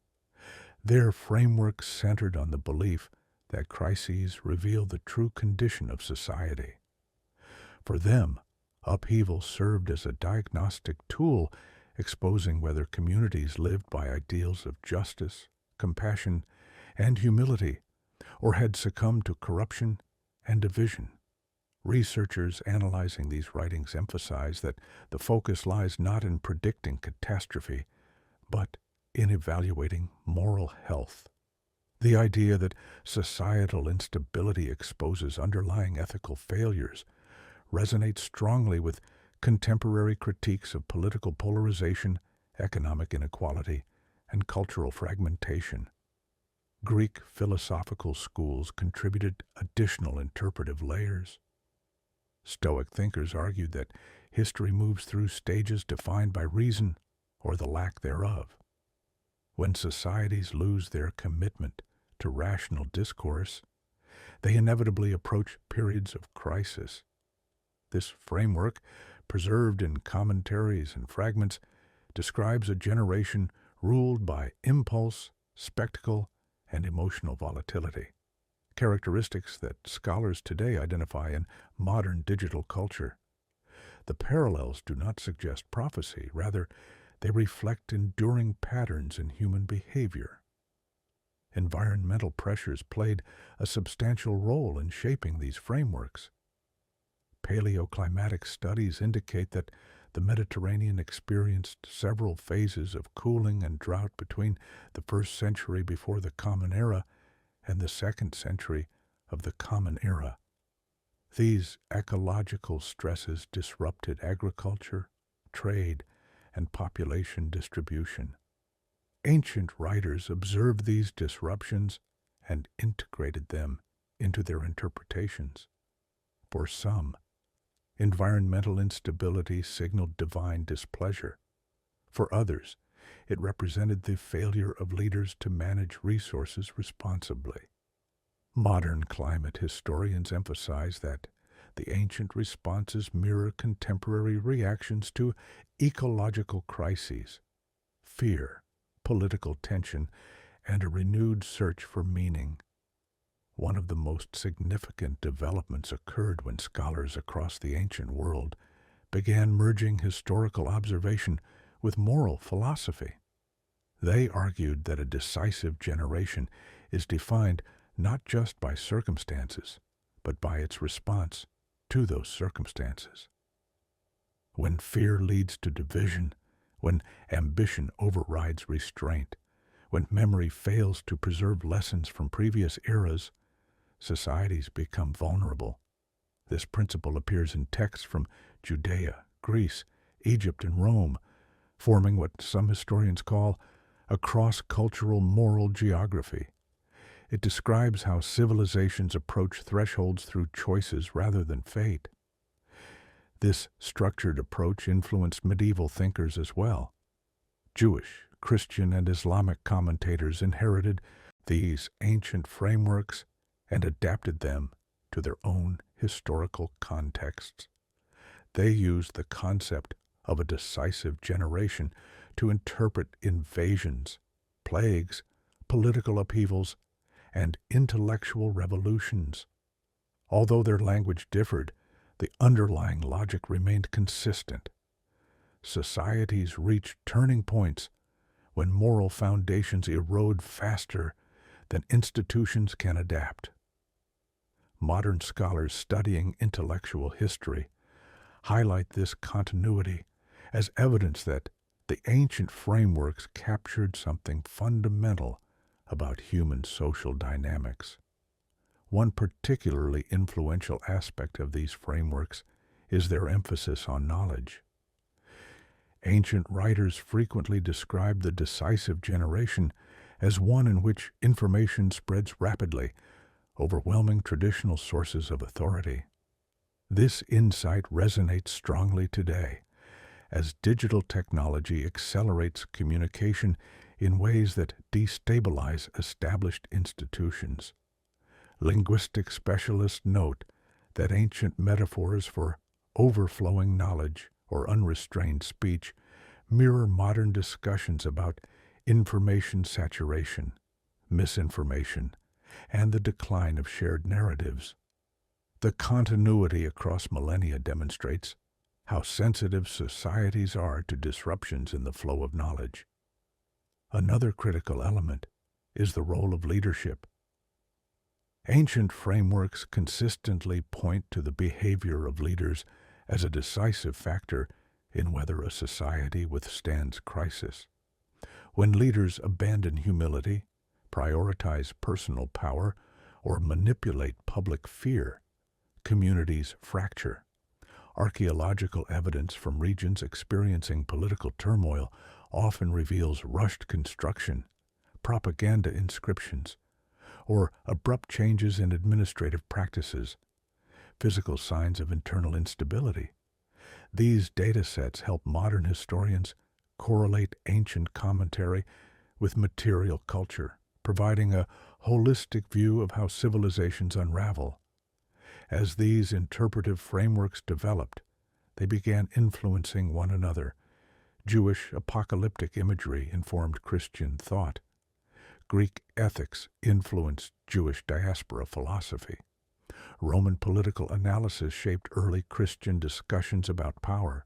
Their framework centered on the belief that crises reveal the true condition of society. For them, upheaval served as a diagnostic tool, exposing whether communities lived by ideals of justice, compassion, and humility, or had succumbed to corruption and division. Researchers analyzing these writings emphasize that the focus lies not in predicting catastrophe, but in evaluating moral health. The idea that societal instability exposes underlying ethical failures resonates strongly with contemporary critiques of political polarization, economic inequality, and cultural fragmentation. Greek philosophical schools contributed additional interpretive layers. Stoic thinkers argued that history moves through stages defined by reason or the lack thereof. When societies lose their commitment to rational discourse, they inevitably approach periods of crisis. This framework, preserved in commentaries and fragments, describes a generation ruled by impulse, spectacle, and emotional volatility, characteristics that scholars today identify in modern digital culture. The parallels do not suggest prophecy, rather, they reflect enduring patterns in human behavior. Environmental pressures played a substantial role in shaping these frameworks. Paleoclimatic studies indicate that the Mediterranean experienced several phases of cooling and drought between the 1st century before the Common Era and the 2nd century of the Common Era. These ecological stresses disrupted agriculture, trade, and population distribution. Ancient writers observed these disruptions and integrated them into their interpretations. For some, environmental instability signaled divine displeasure. For others, it represented the failure of leaders to manage resources responsibly. Modern climate historians emphasize that the ancient responses mirror contemporary reactions to ecological crises, fear, political tension, and a renewed search for meaning. One of the most significant developments occurred when scholars across the ancient world began merging historical observation with moral philosophy. They argued that a decisive generation is defined not just by circumstances, but by its response to those circumstances. When fear leads to division, when ambition overrides restraint, when memory fails to preserve lessons from previous eras, societies become vulnerable. This principle appears in texts from Judea, Greece, Egypt, and Rome, forming what some historians call a cross-cultural moral geography. It describes how civilizations approach thresholds through choices rather than fate. This structured approach influenced medieval thinkers as well. Jewish, Christian, and Islamic commentators inherited these ancient frameworks and adapted them to their own historical contexts. They used the concept of a decisive generation to interpret invasions, plagues, political upheavals, and intellectual revolutions. Although their language differed, the underlying logic remained consistent. Societies reach turning points when moral foundations erode faster than institutions can adapt. Modern scholars studying intellectual history highlight this continuity as evidence that the ancient frameworks captured something fundamental about human social dynamics. One particularly influential aspect of these frameworks is their emphasis on knowledge. Ancient writers frequently describe the decisive generation as one in which information spreads rapidly, overwhelming traditional sources of authority. This insight resonates strongly today, as digital technology accelerates communication in ways that destabilize established institutions. Linguistic specialists note that ancient metaphors for overflowing knowledge or unrestrained speech mirror modern discussions about information saturation, misinformation, and the decline of shared narratives. The continuity across millennia demonstrates how sensitive societies are to disruptions in the flow of knowledge. Another critical element is the role of leadership. Ancient frameworks consistently point to the behavior of leaders as a decisive factor in whether a society withstands crisis. When leaders abandon humility, prioritize personal power, or manipulate public fear, communities fracture. Archaeological evidence from regions experiencing political turmoil often reveals rushed construction, propaganda inscriptions, or abrupt changes in administrative practices, physical signs of internal instability. These data sets help modern historians correlate ancient commentary with material culture, providing a holistic view of how civilizations unravel. As these interpretive frameworks developed, they began influencing one another. Jewish apocalyptic imagery informed Christian thought. Greek ethics influenced Jewish diaspora philosophy. Roman political analysis shaped early Christian discussions about power.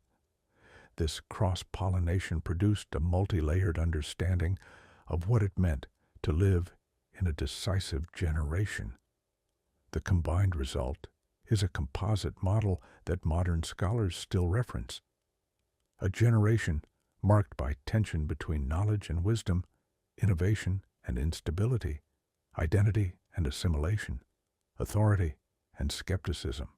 This cross-pollination produced a multi-layered understanding of what it meant to live in a decisive generation. The combined result is a composite model that modern scholars still reference. A generation marked by tension between knowledge and wisdom, innovation and instability, identity and assimilation, authority and skepticism.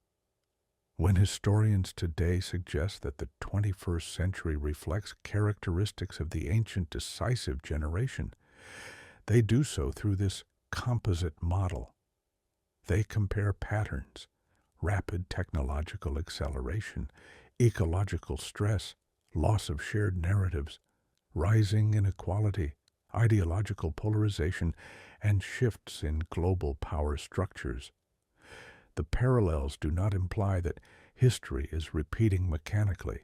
When historians today suggest that the 21st century reflects characteristics of the ancient decisive generation, they do so through this composite model. They compare patterns: rapid technological acceleration, ecological stress, loss of shared narratives, rising inequality, ideological polarization, and shifts in global power structures. The parallels do not imply that history is repeating mechanically.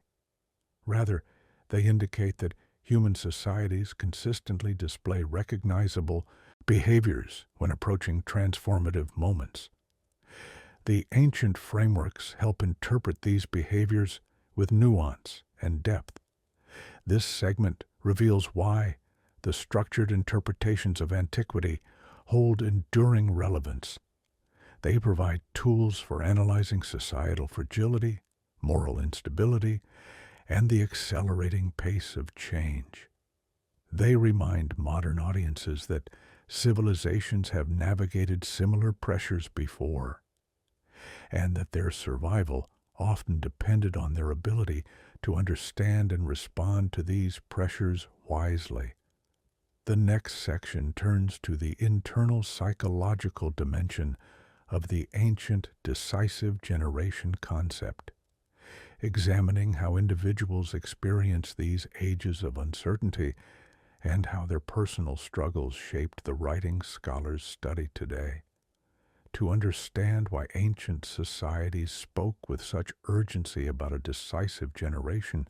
Rather, they indicate that human societies consistently display recognizable behaviors when approaching transformative moments. The ancient frameworks help interpret these behaviors with nuance and depth. This segment reveals why the structured interpretations of antiquity hold enduring relevance. They provide tools for analyzing societal fragility, moral instability, and the accelerating pace of change. They remind modern audiences that civilizations have navigated similar pressures before, and that their survival often depended on their ability to understand and respond to these pressures wisely. The next section turns to the internal psychological dimension of the ancient decisive generation concept, examining how individuals experience these ages of uncertainty and how their personal struggles shaped the writings scholars study today. To understand why ancient societies spoke with such urgency about a decisive generation,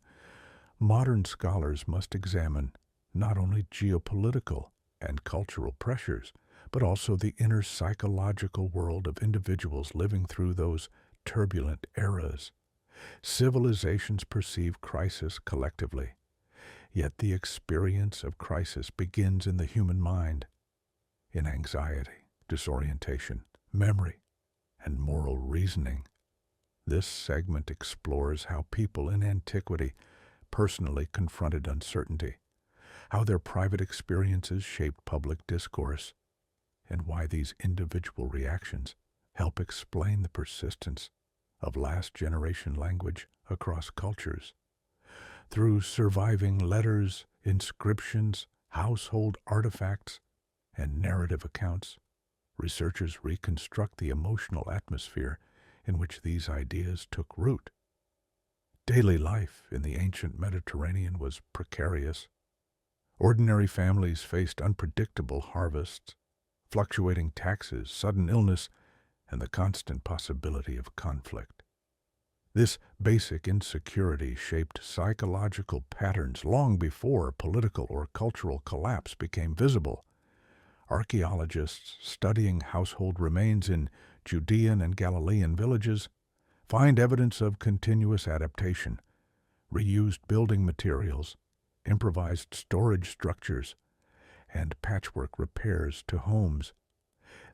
modern scholars must examine not only geopolitical and cultural pressures, but also the inner psychological world of individuals living through those turbulent eras. Civilizations perceive crisis collectively, yet the experience of crisis begins in the human mind, in anxiety, disorientation, memory, and moral reasoning. This segment explores how people in antiquity personally confronted uncertainty, how their private experiences shaped public discourse, and why these individual reactions help explain the persistence of last-generation language across cultures. Through surviving letters, inscriptions, household artifacts, and narrative accounts, researchers reconstruct the emotional atmosphere in which these ideas took root. Daily life in the ancient Mediterranean was precarious. Ordinary families faced unpredictable harvests, fluctuating taxes, sudden illness, and the constant possibility of conflict. This basic insecurity shaped psychological patterns long before political or cultural collapse became visible. Archaeologists studying household remains in Judean and Galilean villages find evidence of continuous adaptation, reused building materials, improvised storage structures, and patchwork repairs to homes.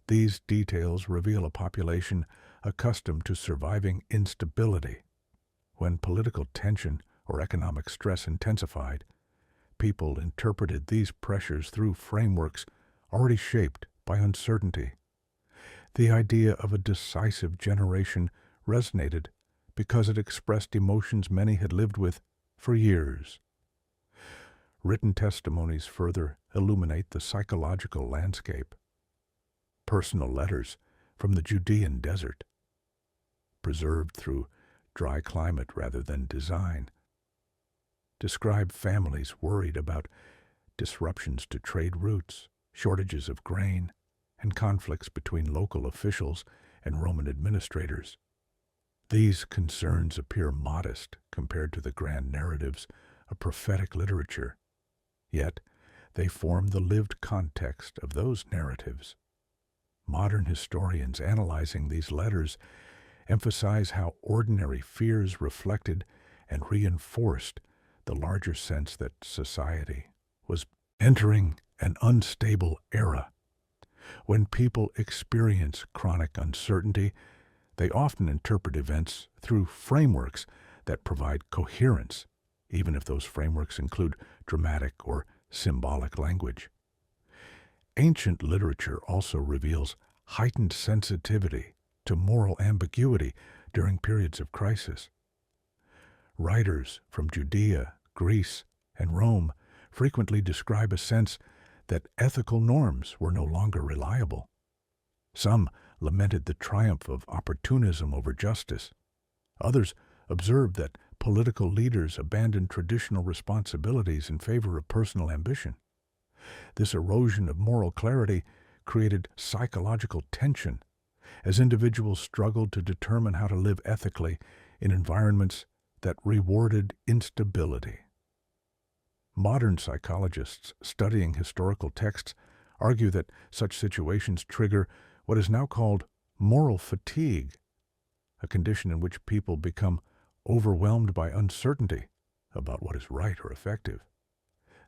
These details reveal a population accustomed to surviving instability. When political tension or economic stress intensified, people interpreted these pressures through frameworks already shaped by uncertainty. The idea of a decisive generation resonated because it expressed emotions many had lived with for years. Written testimonies further illuminate the psychological landscape. Personal letters from the Judean desert, preserved through dry climate rather than design, describe families worried about disruptions to trade routes, shortages of grain, and conflicts between local officials and Roman administrators. These concerns appear modest compared to the grand narratives of prophetic literature, yet they form the lived context of those narratives. Modern historians analyzing these letters emphasize how ordinary fears reflected and reinforced the larger sense that society was entering an unstable era. When people experience chronic uncertainty, they often interpret events through frameworks that provide coherence, even if those frameworks include dramatic or symbolic language. Ancient literature also reveals heightened sensitivity to moral ambiguity during periods of crisis. Writers from Judea, Greece, and Rome frequently describe a sense that ethical norms were no longer reliable. Some lamented the triumph of opportunism over justice. Others observed that political leaders abandoned traditional responsibilities in favor of personal ambition. This erosion of moral clarity created psychological tension as individuals struggled to determine how to live ethically in environments that rewarded instability. Modern psychologists studying historical texts argue that such situations trigger what is now called moral fatigue, a condition in which people become overwhelmed by uncertainty about what is right or effective.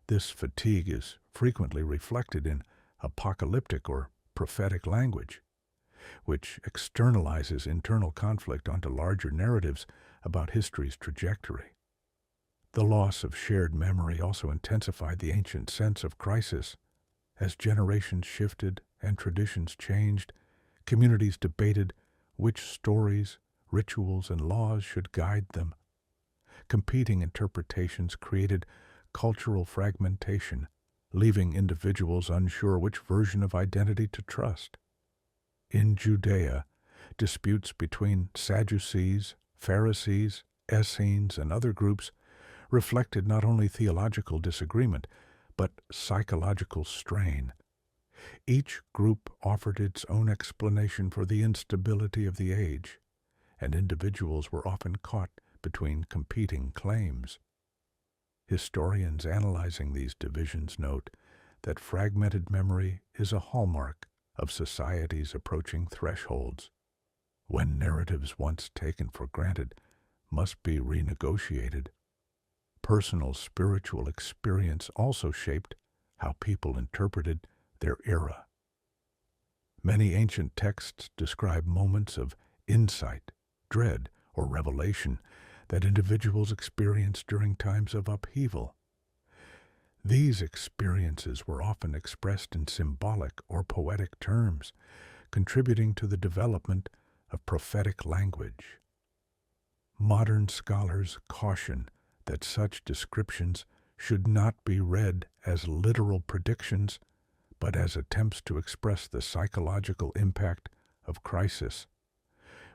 This fatigue is frequently reflected in apocalyptic or prophetic language. which externalizes internal conflict onto larger narratives about history's trajectory. The loss of shared memory also intensified the ancient sense of crisis. As generations shifted and traditions changed, communities debated which stories, rituals, and laws should guide them. Competing interpretations created cultural fragmentation, leaving individuals unsure which version of identity to trust. In Judea, disputes between Sadducees, Pharisees, Essenes, and other groups reflected not only theological disagreement, but psychological strain. Each group offered its own explanation for the instability of the age, and individuals were often caught between competing claims. Historians analyzing these divisions note that fragmented memory is a hallmark of societies approaching thresholds, when narratives once taken for granted must be renegotiated. Personal spiritual experience also shaped how people interpreted their era. Many ancient texts describe moments of insight, dread, or revelation that individuals experienced during times of upheaval. These experiences were often expressed in symbolic or poetic terms, contributing to the development of prophetic language. Modern scholars caution that such descriptions should not be read as literal predictions, but as attempts to express the psychological impact of crisis.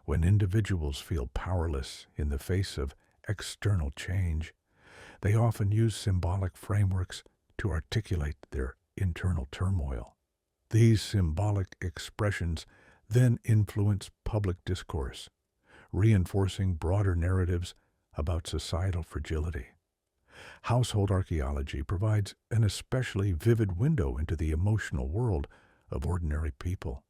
When individuals feel powerless in the face of external change, they often use symbolic frameworks to articulate their internal turmoil. These symbolic expressions then influence public discourse, reinforcing broader narratives about societal fragility. Household archaeology provides an especially vivid window into the emotional world of ordinary people.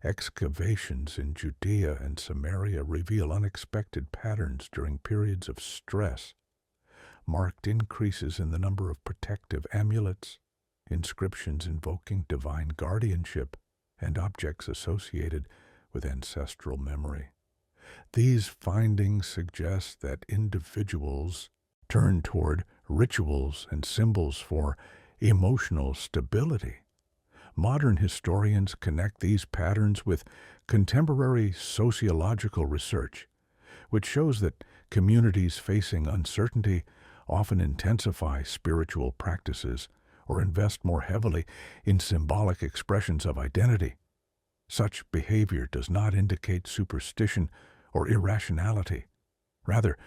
Excavations in Judea and Samaria reveal unexpected patterns during periods of stress. Marked increases in the number of protective amulets, inscriptions invoking divine guardianship, and objects associated with ancestral memory. These findings suggest that individuals turn toward rituals and symbols for emotional stability. Modern historians connect these patterns with contemporary sociological research, which shows that communities facing uncertainty often intensify spiritual practices or invest more heavily in symbolic expressions of identity. Such behavior does not indicate superstition or irrationality. Rather,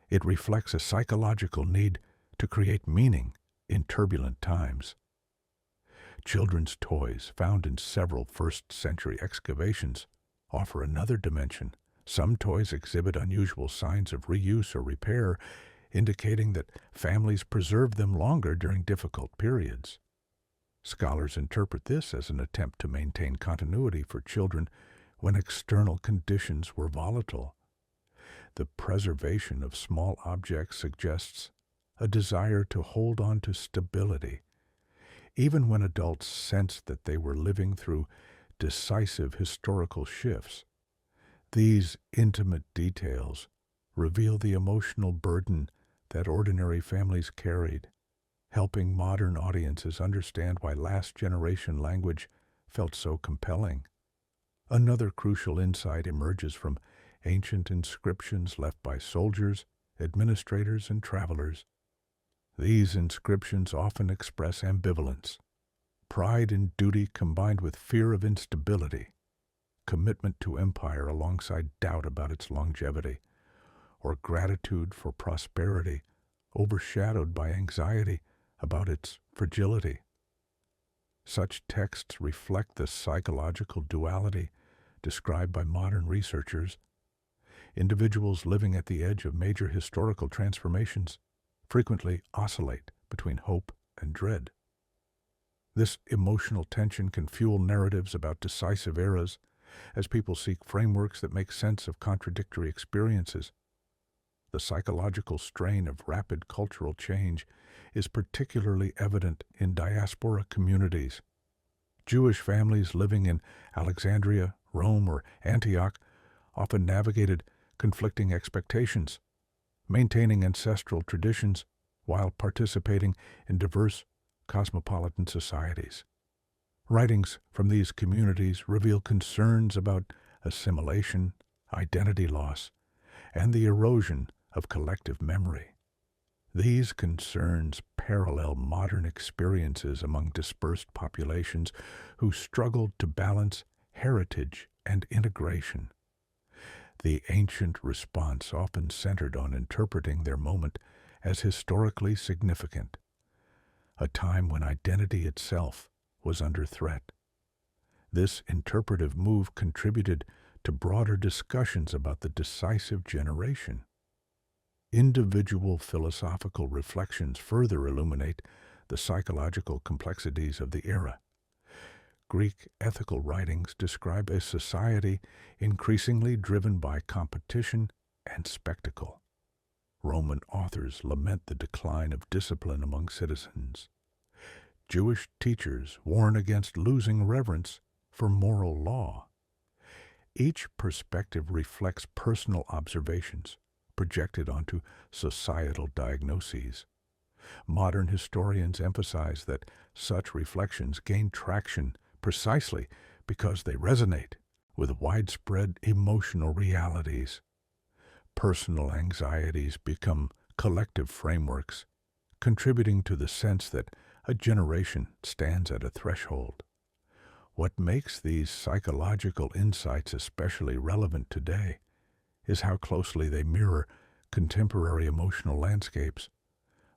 it reflects a psychological need to create meaning in turbulent times. Children's toys found in several first-century excavations offer another dimension. Some toys exhibit unusual signs of reuse or repair, indicating that families preserved them longer during difficult periods. Scholars interpret this as an attempt to maintain continuity for children when external conditions were volatile. The preservation of small objects suggests a desire to hold on to stability, even when adults sensed that they were living through decisive historical shifts. These intimate details reveal the emotional burden that ordinary families carried, helping modern audiences understand why last-generation language felt so compelling. Another crucial insight emerges from ancient inscriptions left by soldiers, administrators, and travelers. These inscriptions often express ambivalence, pride in duty combined with fear of instability, commitment to empire alongside doubt about its longevity, or gratitude for prosperity overshadowed by anxiety about its fragility. Such texts reflect the psychological duality described by modern researchers. Individuals living at the edge of major historical transformations frequently oscillate between hope and dread. This emotional tension can fuel narratives about decisive eras as people seek frameworks that make sense of contradictory experiences. The psychological strain of rapid cultural change is particularly evident in diaspora communities. Jewish families living in Alexandria Rome, or Antioch often navigated conflicting expectations, maintaining ancestral traditions while participating in diverse cosmopolitan societies. Writings from these communities reveal concerns about assimilation, identity loss, and the erosion of collective memory. These concerns parallel modern experiences among dispersed populations who struggled to balance heritage and integration. The ancient response often centered on interpreting their moment as historically significant, a time when identity itself was under threat. This interpretive move contributed to broader discussions about the decisive generation. Individual philosophical reflections further illuminate the psychological complexities of the era. Greek ethical writings describe a society increasingly driven by competition and spectacle. Roman authors lament the decline of discipline among citizens. Jewish teachers warn against losing reverence for moral law. Each perspective reflects personal observations projected onto societal diagnoses. Modern historians emphasize that such reflections gain traction precisely because they resonate with widespread emotional realities. Personal anxieties become collective frameworks, contributing to the sense that a generation stands at a threshold. What makes these psychological insights especially relevant today is how closely they mirror contemporary emotional landscapes.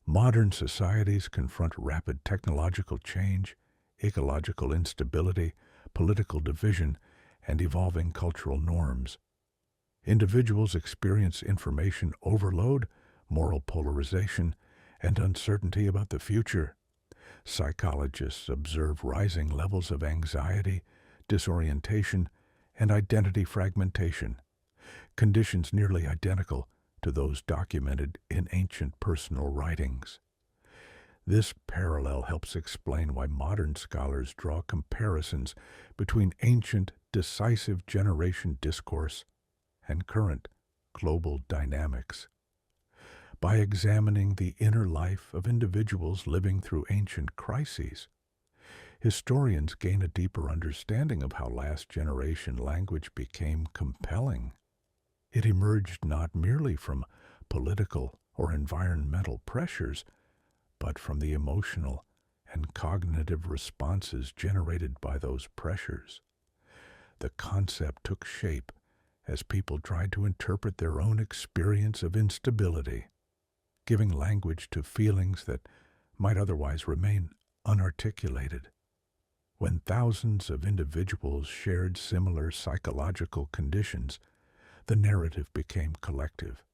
Modern societies confront rapid technological change, ecological instability, political division, and evolving cultural norms. Individuals experience information overload, moral polarization, and uncertainty about the future. Psychologists observe rising levels of anxiety, disorientation, and identity fragmentation, conditions nearly identical to those documented in ancient personal writings. This parallel helps explain why modern scholars draw comparisons between ancient decisive generation discourse and current global dynamics. By examining the inner life of individuals living through ancient crises, historians gain a deeper understanding of how last generation language became compelling. It emerged not merely from political or environmental pressures, but from the emotional and cognitive responses generated by those pressures. The concept took shape as people tried to interpret their own experience of instability, giving language to feelings that might otherwise remain unarticulated. When thousands of individuals shared similar psychological conditions, the narrative became collective.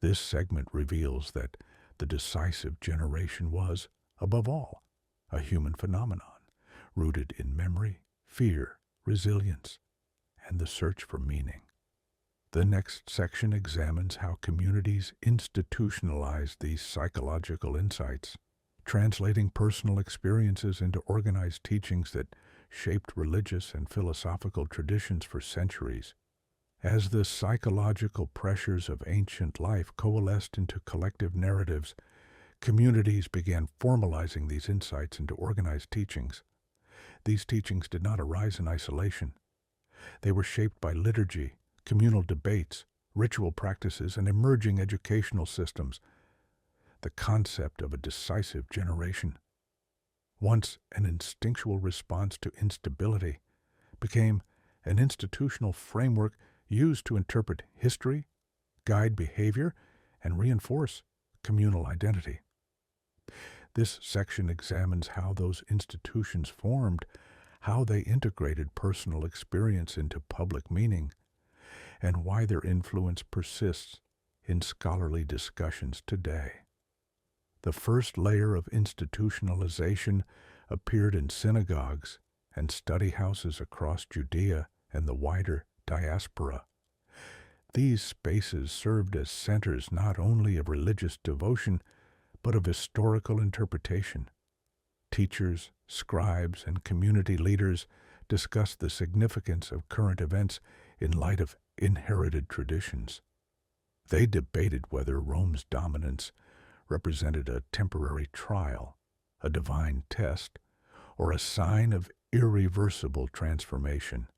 This segment reveals that the decisive generation was, above all, a human phenomenon, rooted in memory, fear, resilience, and the search for meaning. The next section examines how communities institutionalized these psychological insights, translating personal experiences into organized teachings that shaped religious and philosophical traditions for centuries. As the psychological pressures of ancient life coalesced into collective narratives, communities began formalizing these insights into organized teachings. These teachings did not arise in isolation. They were shaped by liturgy, communal debates, ritual practices, and emerging educational systems. The concept of a decisive generation, once an instinctual response to instability, became an institutional framework used to interpret history, guide behavior, and reinforce communal identity. This section examines how those institutions formed, how they integrated personal experience into public meaning, and why their influence persists in scholarly discussions today. The first layer of institutionalization appeared in synagogues and study houses across Judea and the wider diaspora. These spaces served as centers not only of religious devotion, but of historical interpretation. Teachers, scribes, and community leaders discussed the significance of current events in light of inherited traditions. They debated whether Rome's dominance represented a temporary trial, a divine test, or a sign of irreversible transformation.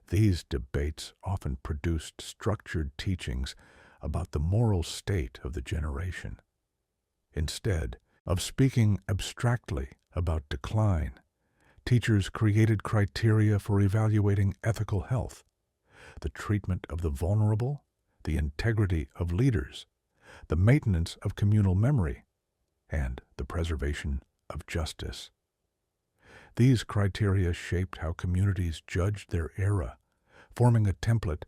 These debates often produced structured teachings about the moral state of the generation. Instead of speaking abstractly about decline, teachers created criteria for evaluating ethical health, the treatment of the vulnerable, the integrity of leaders, the maintenance of communal memory, and the preservation of justice. These criteria shaped how communities judged their era, forming a template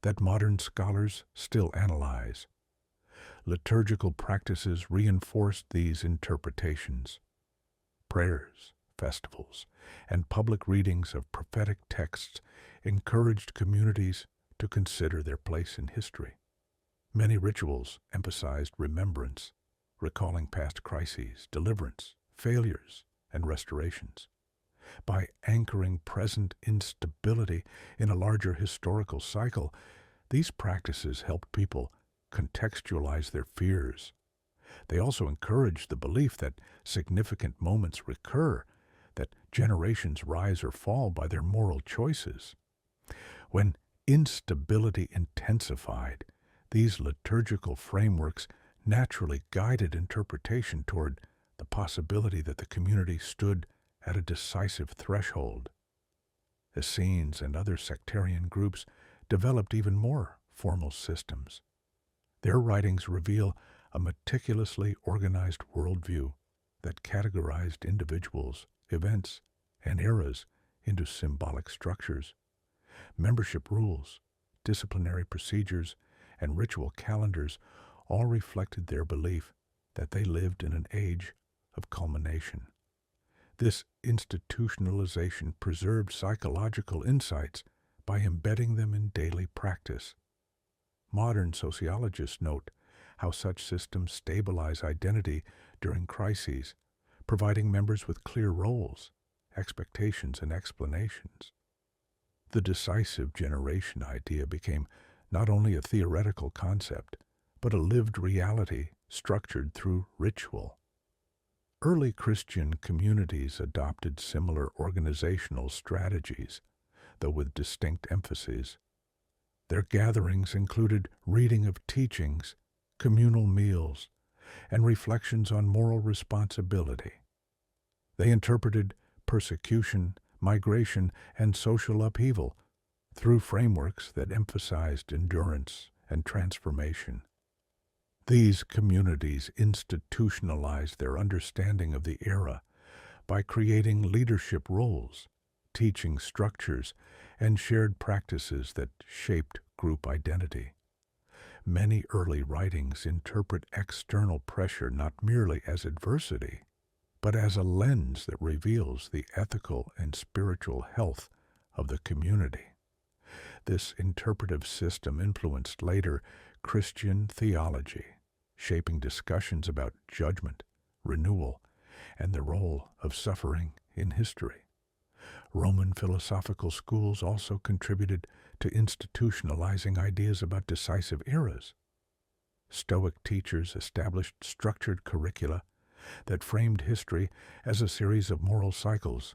that modern scholars still analyze. Liturgical practices reinforced these interpretations. Prayers, festivals, and public readings of prophetic texts encouraged communities to consider their place in history. Many rituals emphasized remembrance, recalling past crises, deliverance, failures, and restorations. By anchoring present instability in a larger historical cycle, these practices helped people contextualize their fears. They also encouraged the belief that significant moments recur, that generations rise or fall by their moral choices. When instability intensified, these liturgical frameworks naturally guided interpretation toward the possibility that the community stood at a decisive threshold. Essenes and other sectarian groups developed even more formal systems. Their writings reveal a meticulously organized worldview that categorized individuals, events, and eras into symbolic structures. Membership rules, disciplinary procedures, and ritual calendars all reflected their belief that they lived in an age of culmination. This institutionalization preserved psychological insights by embedding them in daily practice. Modern sociologists note how such systems stabilize identity during crises, providing members with clear roles, expectations, and explanations. The decisive generation idea became not only a theoretical concept, but a lived reality structured through ritual. Early Christian communities adopted similar organizational strategies, though with distinct emphases. Their gatherings included reading of teachings, communal meals, and reflections on moral responsibility. They interpreted persecution, migration, and social upheaval through frameworks that emphasized endurance and transformation. These communities institutionalized their understanding of the era by creating leadership roles, teaching structures, and shared practices that shaped group identity. Many early writings interpret external pressure not merely as adversity, but as a lens that reveals the ethical and spiritual health of the community. This interpretive system influenced later Christian theology, shaping discussions about judgment, renewal, and the role of suffering in history. Roman philosophical schools also contributed to institutionalizing ideas about decisive eras. Stoic teachers established structured curricula that framed history as a series of moral cycles.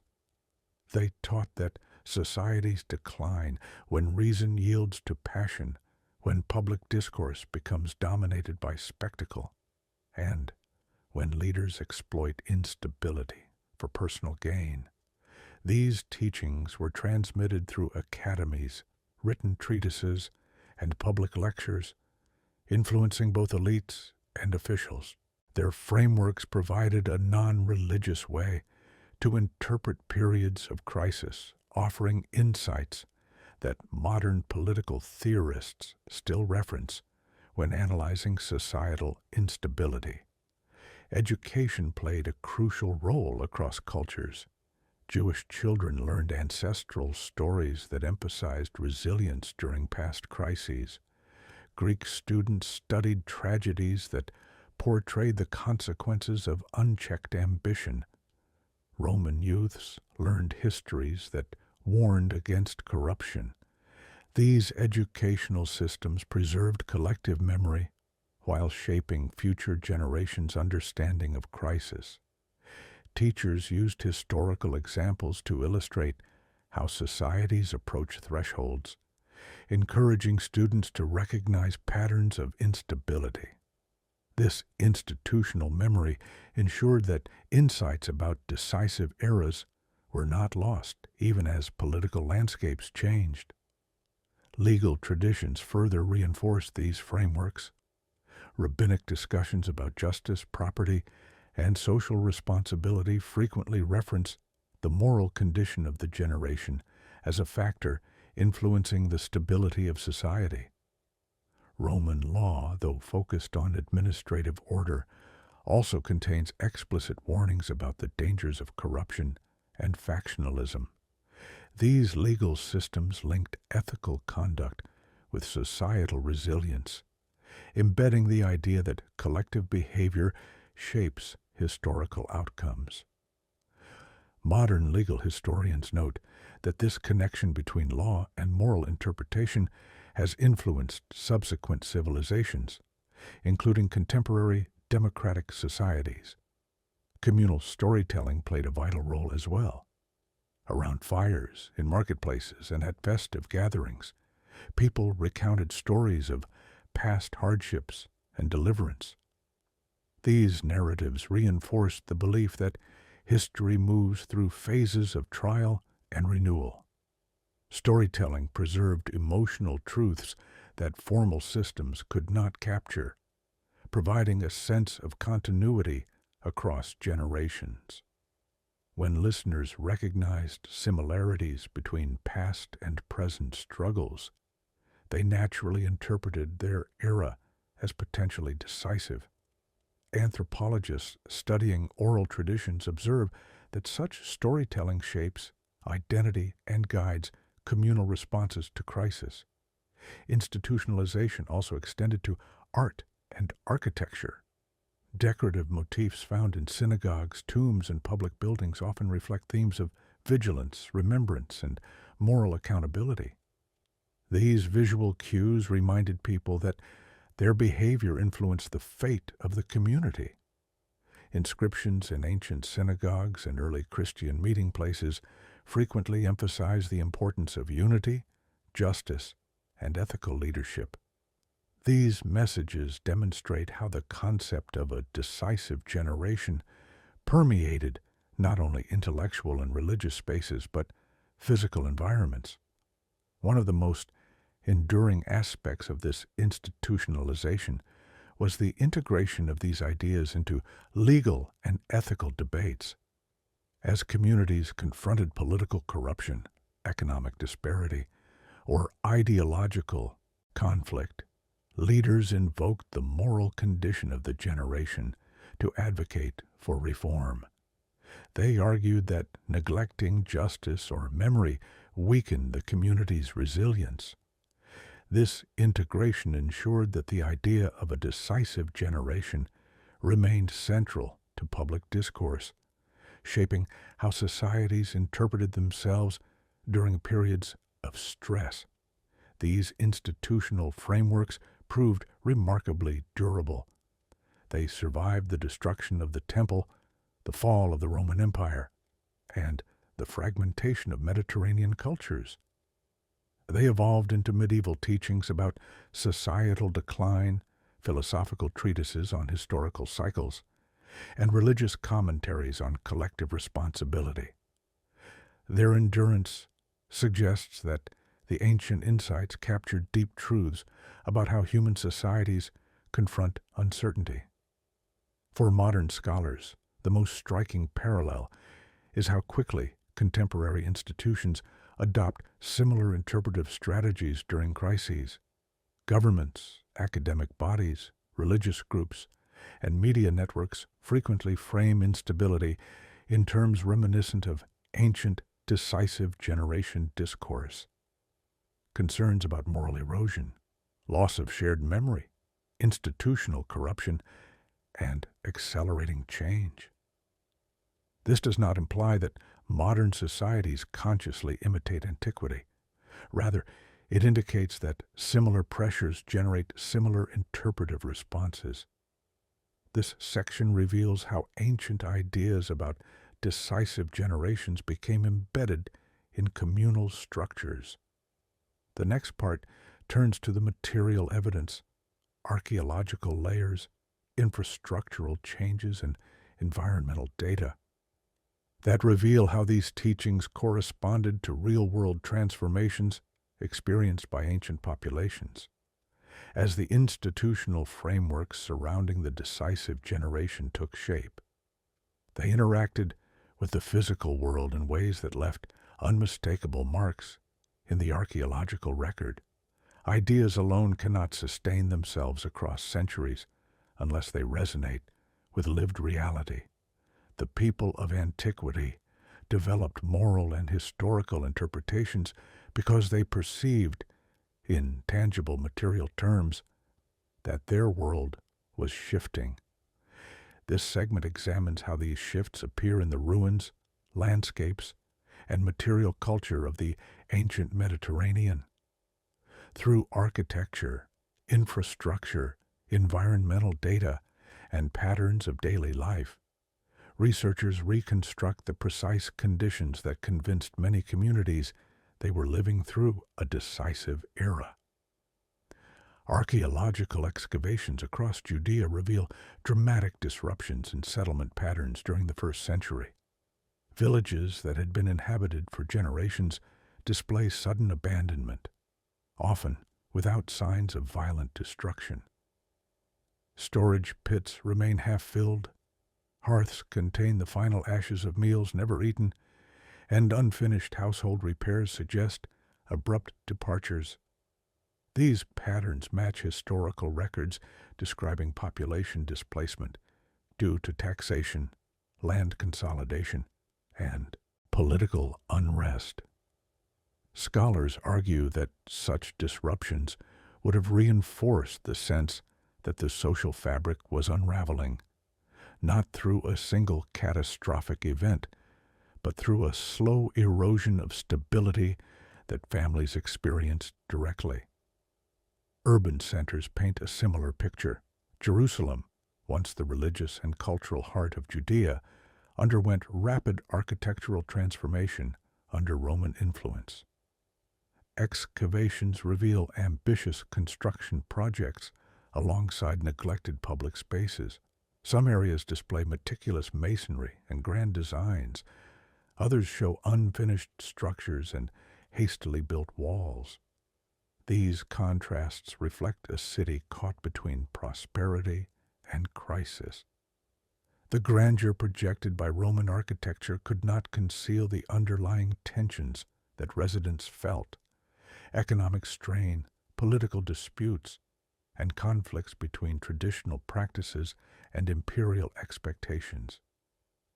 They taught that societies decline when reason yields to passion, when public discourse becomes dominated by spectacle, and when leaders exploit instability for personal gain. These teachings were transmitted through academies, written treatises, and public lectures, influencing both elites and officials. Their frameworks provided a non-religious way to interpret periods of crisis, offering insights that modern political theorists still reference when analyzing societal instability. Education played a crucial role across cultures. Jewish children learned ancestral stories that emphasized resilience during past crises. Greek students studied tragedies that portrayed the consequences of unchecked ambition. Roman youths learned histories that warned against corruption. These educational systems preserved collective memory while shaping future generations' understanding of crisis. Teachers used historical examples to illustrate how societies approach thresholds, encouraging students to recognize patterns of instability. This institutional memory ensured that insights about decisive eras were not lost even as political landscapes changed. Legal traditions further reinforced these frameworks. Rabbinic discussions about justice, property, and social responsibility frequently reference the moral condition of the generation as a factor influencing the stability of society. Roman law, though focused on administrative order, also contains explicit warnings about the dangers of corruption and factionalism. These legal systems linked ethical conduct with societal resilience, embedding the idea that collective behavior shapes historical outcomes. Modern legal historians note that this connection between law and moral interpretation has influenced subsequent civilizations, including contemporary democratic societies. Communal storytelling played a vital role as well. Around fires, in marketplaces, and at festive gatherings, people recounted stories of past hardships and deliverance. These narratives reinforced the belief that history moves through phases of trial and renewal. Storytelling preserved emotional truths that formal systems could not capture, providing a sense of continuity across generations. When listeners recognized similarities between past and present struggles, they naturally interpreted their era as potentially decisive. Anthropologists studying oral traditions observe that such storytelling shapes identity and guides communal responses to crisis. Institutionalization also extended to art and architecture. Decorative motifs found in synagogues, tombs, and public buildings often reflect themes of vigilance, remembrance, and moral accountability. These visual cues reminded people that their behavior influenced the fate of the community. Inscriptions in ancient synagogues and early Christian meeting places frequently emphasize the importance of unity, justice, and ethical leadership. These messages demonstrate how the concept of a decisive generation permeated not only intellectual and religious spaces, but physical environments. One of the most enduring aspects of this institutionalization was the integration of these ideas into legal and ethical debates. As communities confronted political corruption, economic disparity, or ideological conflict, leaders invoked the moral condition of the generation to advocate for reform. They argued that neglecting justice or memory weakened the community's resilience. This integration ensured that the idea of a decisive generation remained central to public discourse, shaping how societies interpreted themselves during periods of stress. These institutional frameworks proved remarkably durable. They survived the destruction of the temple, the fall of the Roman Empire, and the fragmentation of Mediterranean cultures. They evolved into medieval teachings about societal decline, philosophical treatises on historical cycles, and religious commentaries on collective responsibility. Their endurance suggests that the ancient insights captured deep truths about how human societies confront uncertainty. For modern scholars, the most striking parallel is how quickly contemporary institutions adopt similar interpretive strategies during crises. Governments, academic bodies, religious groups, and media networks frequently frame instability in terms reminiscent of ancient decisive generation discourse. Concerns about moral erosion, loss of shared memory, institutional corruption, and accelerating change. This does not imply that modern societies consciously imitate antiquity. Rather, it indicates that similar pressures generate similar interpretive responses. This section reveals how ancient ideas about decisive generations became embedded in communal structures. The next part turns to the material evidence, archaeological layers, infrastructural changes, and environmental data that reveal how these teachings corresponded to real-world transformations experienced by ancient populations. As the institutional frameworks surrounding the decisive generation took shape, they interacted with the physical world in ways that left unmistakable marks in the archaeological record. Ideas alone cannot sustain themselves across centuries unless they resonate with lived reality. The people of antiquity developed moral and historical interpretations because they perceived, in tangible material terms, that their world was shifting. This segment examines how these shifts appear in the ruins, landscapes, and material culture of the ancient Mediterranean. Through architecture, infrastructure, environmental data, and patterns of daily life, researchers reconstruct the precise conditions that convinced many communities they were living through a decisive era. Archaeological excavations across Judea reveal dramatic disruptions in settlement patterns during the first century. Villages that had been inhabited for generations display sudden abandonment, often without signs of violent destruction. Storage pits remain half-filled, hearths contain the final ashes of meals never eaten, and unfinished household repairs suggest abrupt departures. These patterns match historical records describing population displacement due to taxation, land consolidation, and political unrest. Scholars argue that such disruptions would have reinforced the sense that the social fabric was unraveling, not through a single catastrophic event, but through a slow erosion of stability that families experienced directly. Urban centers paint a similar picture. Jerusalem, once the religious and cultural heart of Judea, underwent rapid architectural transformation under Roman influence. Excavations reveal ambitious construction projects alongside neglected public spaces. Some areas display meticulous masonry and grand designs. Others show unfinished structures and hastily built walls. These contrasts reflect a city caught between prosperity and crisis. The grandeur projected by Roman architecture could not conceal the underlying tensions that residents felt: economic strain, political disputes, and conflicts between traditional practices and imperial expectations.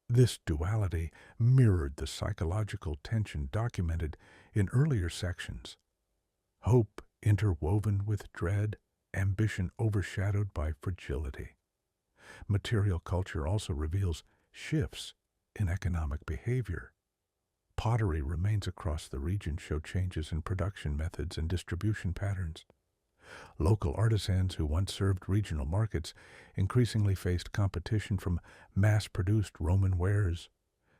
This duality mirrored the psychological tension documented in earlier sections: hope interwoven with dread, ambition overshadowed by fragility. Material culture also reveals shifts in economic behavior. Pottery remains across the region show changes in production methods and distribution patterns. Local artisans who once served regional markets increasingly faced competition from mass-produced Roman wares,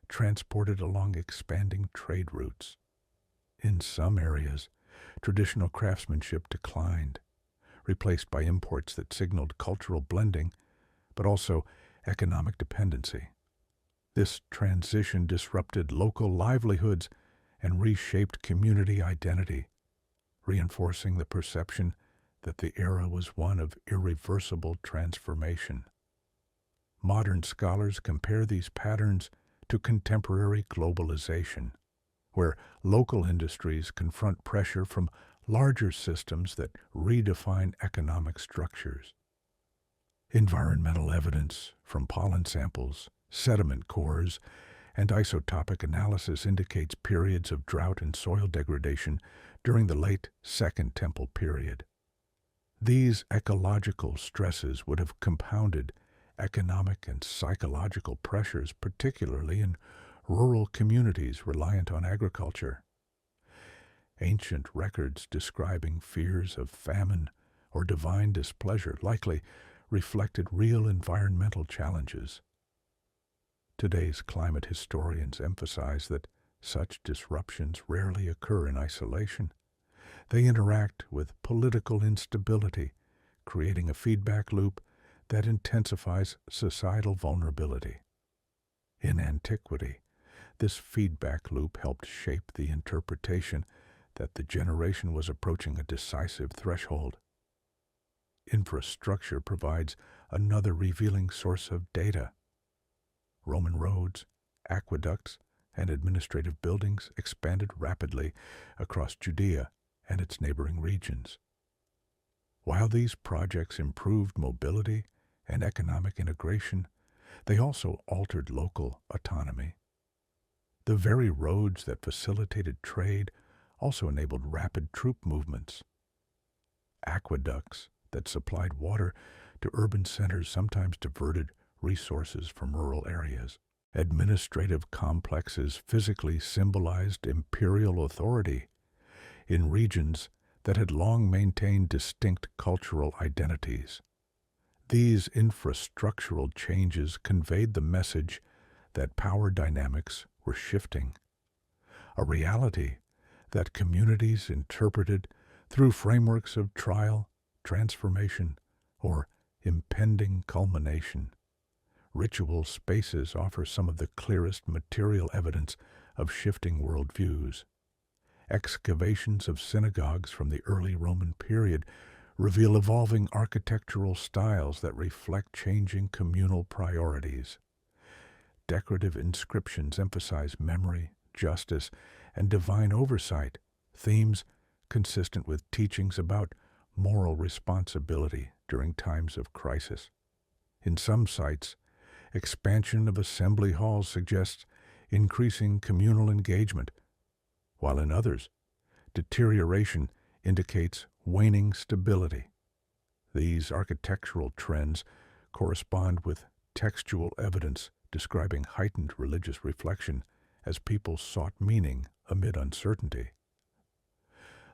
transported along expanding trade routes. In some areas, traditional craftsmanship declined, replaced by imports that signaled cultural blending, but also economic dependency. This transition disrupted local livelihoods and reshaped community identity, reinforcing the perception that the era was one of irreversible transformation. Modern scholars compare these patterns to contemporary globalization, where local industries confront pressure from larger systems that redefine economic structures. Environmental evidence from pollen samples, sediment cores, and isotopic analysis indicates periods of drought and soil degradation during the late Second Temple period. These ecological stresses would have compounded economic and psychological pressures, particularly in rural communities reliant on agriculture. Ancient records describing fears of famine or divine displeasure likely reflected real environmental challenges. Today's climate historians emphasize that such disruptions rarely occur in isolation. They interact with political instability, creating a feedback loop that intensifies societal vulnerability. In antiquity, this feedback loop helped shape the interpretation that the generation was approaching a decisive threshold. Infrastructure provides another revealing source of data. Roman roads, aqueducts, and administrative buildings expanded rapidly across Judea and its neighboring regions. While these projects improved mobility and economic integration, they also altered local autonomy. The very roads that facilitated trade also enabled rapid troop movements. Aqueducts that supplied water to urban centers sometimes diverted resources from rural areas. Administrative complexes physically symbolized imperial authority in regions that had long maintained distinct cultural identities. These infrastructural changes conveyed the message that power dynamics were shifting, a reality that communities interpreted through frameworks of trial, transformation, or impending culmination. Ritual spaces offer some of the clearest material evidence of shifting worldviews. Excavations of synagogues from the early Roman period reveal evolving architectural styles that reflect changing communal priorities. Decorative inscriptions emphasize memory, justice, and divine oversight, themes consistent with teachings about moral responsibility during times of crisis. In some sites, expansion of assembly halls suggests increasing communal engagement, while in others, deterioration indicates waning stability. These architectural trends correspond with textual evidence describing heightened religious reflection as people sought meaning amid uncertainty.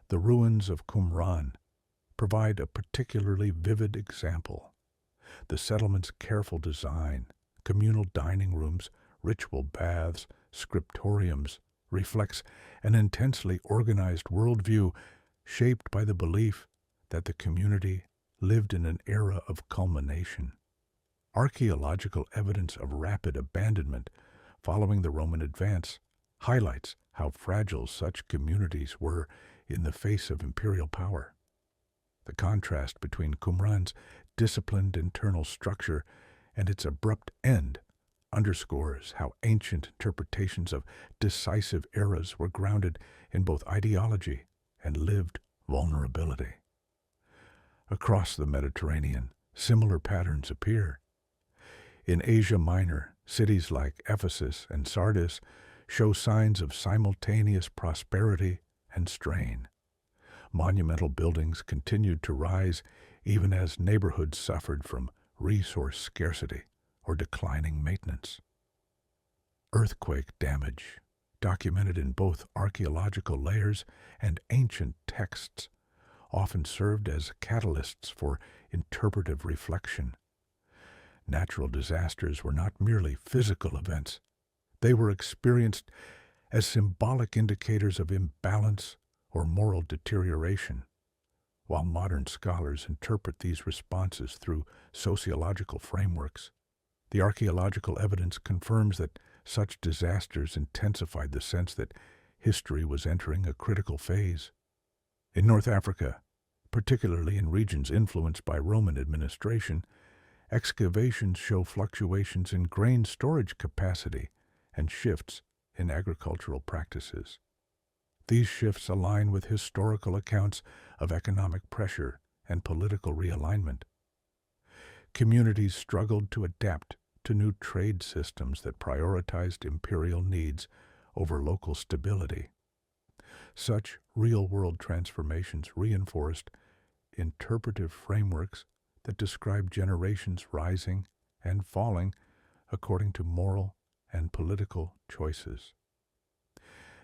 The ruins of Qumran provide a particularly vivid example. The settlement's careful design, communal dining rooms, ritual baths, scriptoriums, reflects an intensely organized worldview shaped by the belief that the community lived in an era of culmination. Archaeological evidence of rapid abandonment following the Roman advance highlights how fragile such communities were in the face of imperial power. The contrast between Qumran's disciplined internal structure and its abrupt end underscores how ancient interpretations of decisive eras were grounded in both ideology and lived vulnerability. Across the Mediterranean, similar patterns appear. In Asia Minor, cities like Ephesus and Sardis show signs of simultaneous prosperity and strain. Monumental buildings continued to rise even as neighborhoods suffered from resource scarcity or declining maintenance. Earthquake damage, documented in both archaeological layers and ancient texts, often served as catalysts for interpretive reflection. Natural disasters were not merely physical events. They were experienced as symbolic indicators of imbalance or moral deterioration. While modern scholars interpret these responses through sociological frameworks, the archaeological evidence confirms that such disasters intensified the sense that history was entering a critical phase. In North Africa, particularly in regions influenced by Roman administration, excavations show fluctuations in grain storage capacity and shifts in agricultural practices. These shifts align with historical accounts of economic pressure and political realignment. Communities struggled to adapt to new trade systems that prioritized imperial needs over local stability. Such real-world transformations reinforced interpretive frameworks that describe generations rising and falling according to moral and political choices.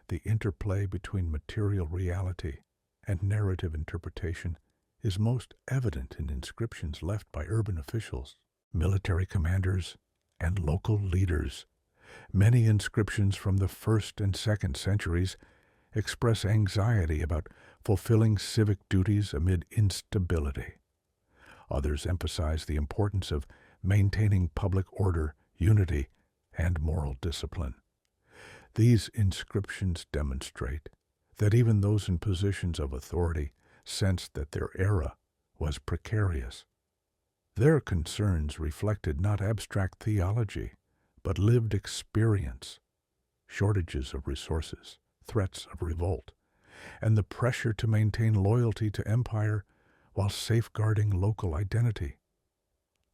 The interplay between material reality and narrative interpretation is most evident in inscriptions left by urban officials, military commanders, and local leaders. Many inscriptions from the 1st and 2nd centuries express anxiety about fulfilling civic duties amid instability. Others emphasize the importance of maintaining public order, unity, and moral discipline. These inscriptions demonstrate that even those in positions of authority sensed that their era was precarious. Their concerns reflected not abstract theology, but lived experience, shortages of resources, threats of revolt, and the pressure to maintain loyalty to empire while safeguarding local identity.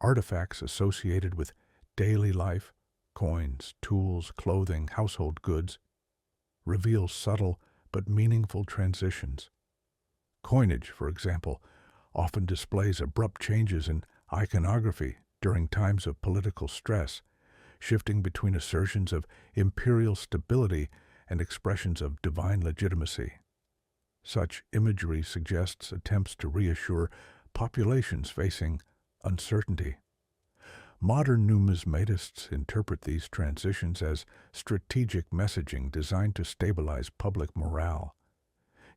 Artifacts associated with daily life, coins, tools, clothing, household goods, reveal subtle but meaningful transitions. Coinage, for example, often displays abrupt changes in iconography during times of political stress, shifting between assertions of imperial stability and expressions of divine legitimacy. Such imagery suggests attempts to reassure populations facing uncertainty. Modern numismatists interpret these transitions as strategic messaging designed to stabilize public morale.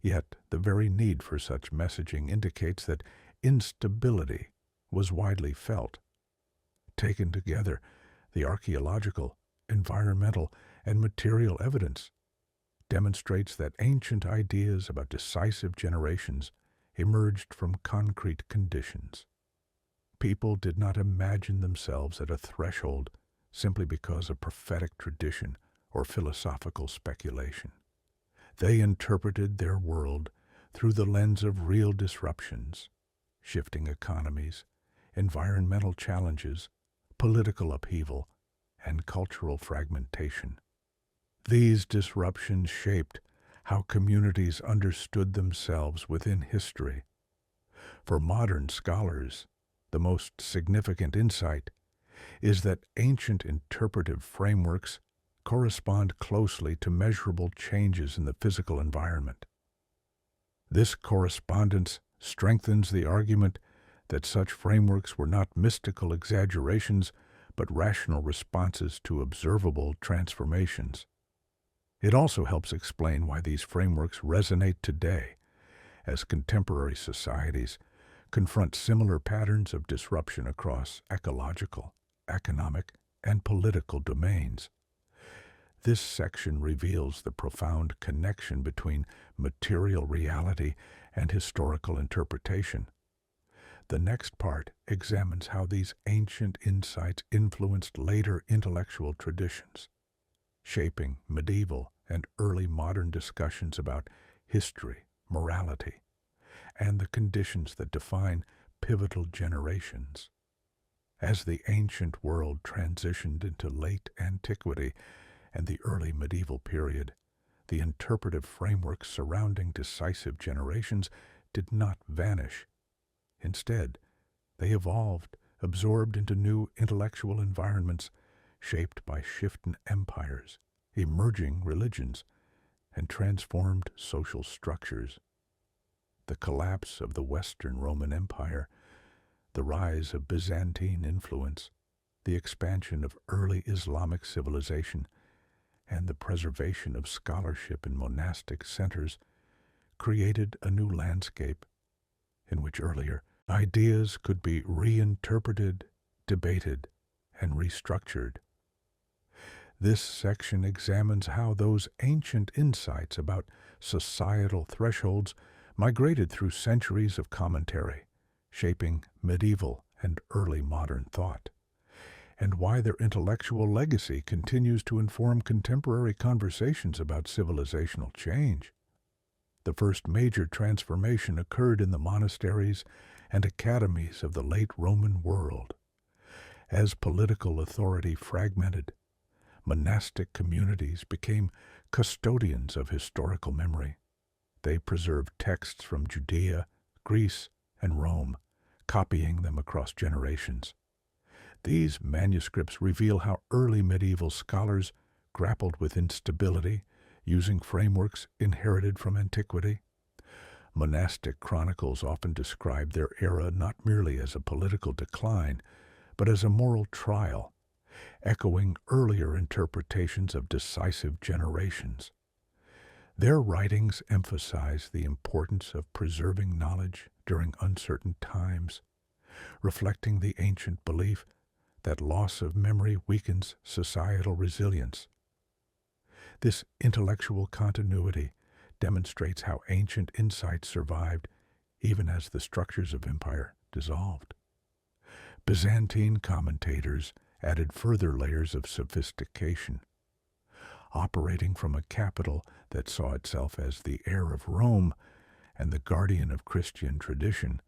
Yet, the very need for such messaging indicates that instability was widely felt. Taken together, the archaeological, environmental, and material evidence demonstrates that ancient ideas about decisive generations emerged from concrete conditions. People did not imagine themselves at a threshold simply because of prophetic tradition or philosophical speculation. They interpreted their world through the lens of real disruptions, shifting economies, environmental challenges, political upheaval, and cultural fragmentation. These disruptions shaped how communities understood themselves within history. For modern scholars, the most significant insight is that ancient interpretive frameworks correspond closely to measurable changes in the physical environment. This correspondence strengthens the argument that such frameworks were not mystical exaggerations but rational responses to observable transformations. It also helps explain why these frameworks resonate today, as contemporary societies confront similar patterns of disruption across ecological, economic, and political domains. This section reveals the profound connection between material reality and historical interpretation. The next part examines how these ancient insights influenced later intellectual traditions, shaping medieval and early modern discussions about history, morality, and the conditions that define pivotal generations. As the ancient world transitioned into late antiquity and the early medieval period, the interpretive frameworks surrounding decisive generations did not vanish. Instead, they evolved, absorbed into new intellectual environments shaped by shifting empires, emerging religions, and transformed social structures. The collapse of the Western Roman Empire, the rise of Byzantine influence, the expansion of early Islamic civilization, and the preservation of scholarship in monastic centers created a new landscape in which earlier ideas could be reinterpreted, debated, and restructured. This section examines how those ancient insights about societal thresholds migrated through centuries of commentary, shaping medieval and early modern thought, and why their intellectual legacy continues to inform contemporary conversations about civilizational change. The first major transformation occurred in the monasteries and academies of the late Roman world. As political authority fragmented, monastic communities became custodians of historical memory. They preserved texts from Judea, Greece, and Rome, copying them across generations. These manuscripts reveal how early medieval scholars grappled with instability, using frameworks inherited from antiquity. Monastic chronicles often describe their era not merely as a political decline, but as a moral trial, echoing earlier interpretations of decisive generations. Their writings emphasize the importance of preserving knowledge during uncertain times, reflecting the ancient belief that loss of memory weakens societal resilience. This intellectual continuity demonstrates how ancient insights survived even as the structures of empire dissolved. Byzantine commentators added further layers of sophistication. Operating from a capital that saw itself as the heir of Rome and the guardian of Christian tradition,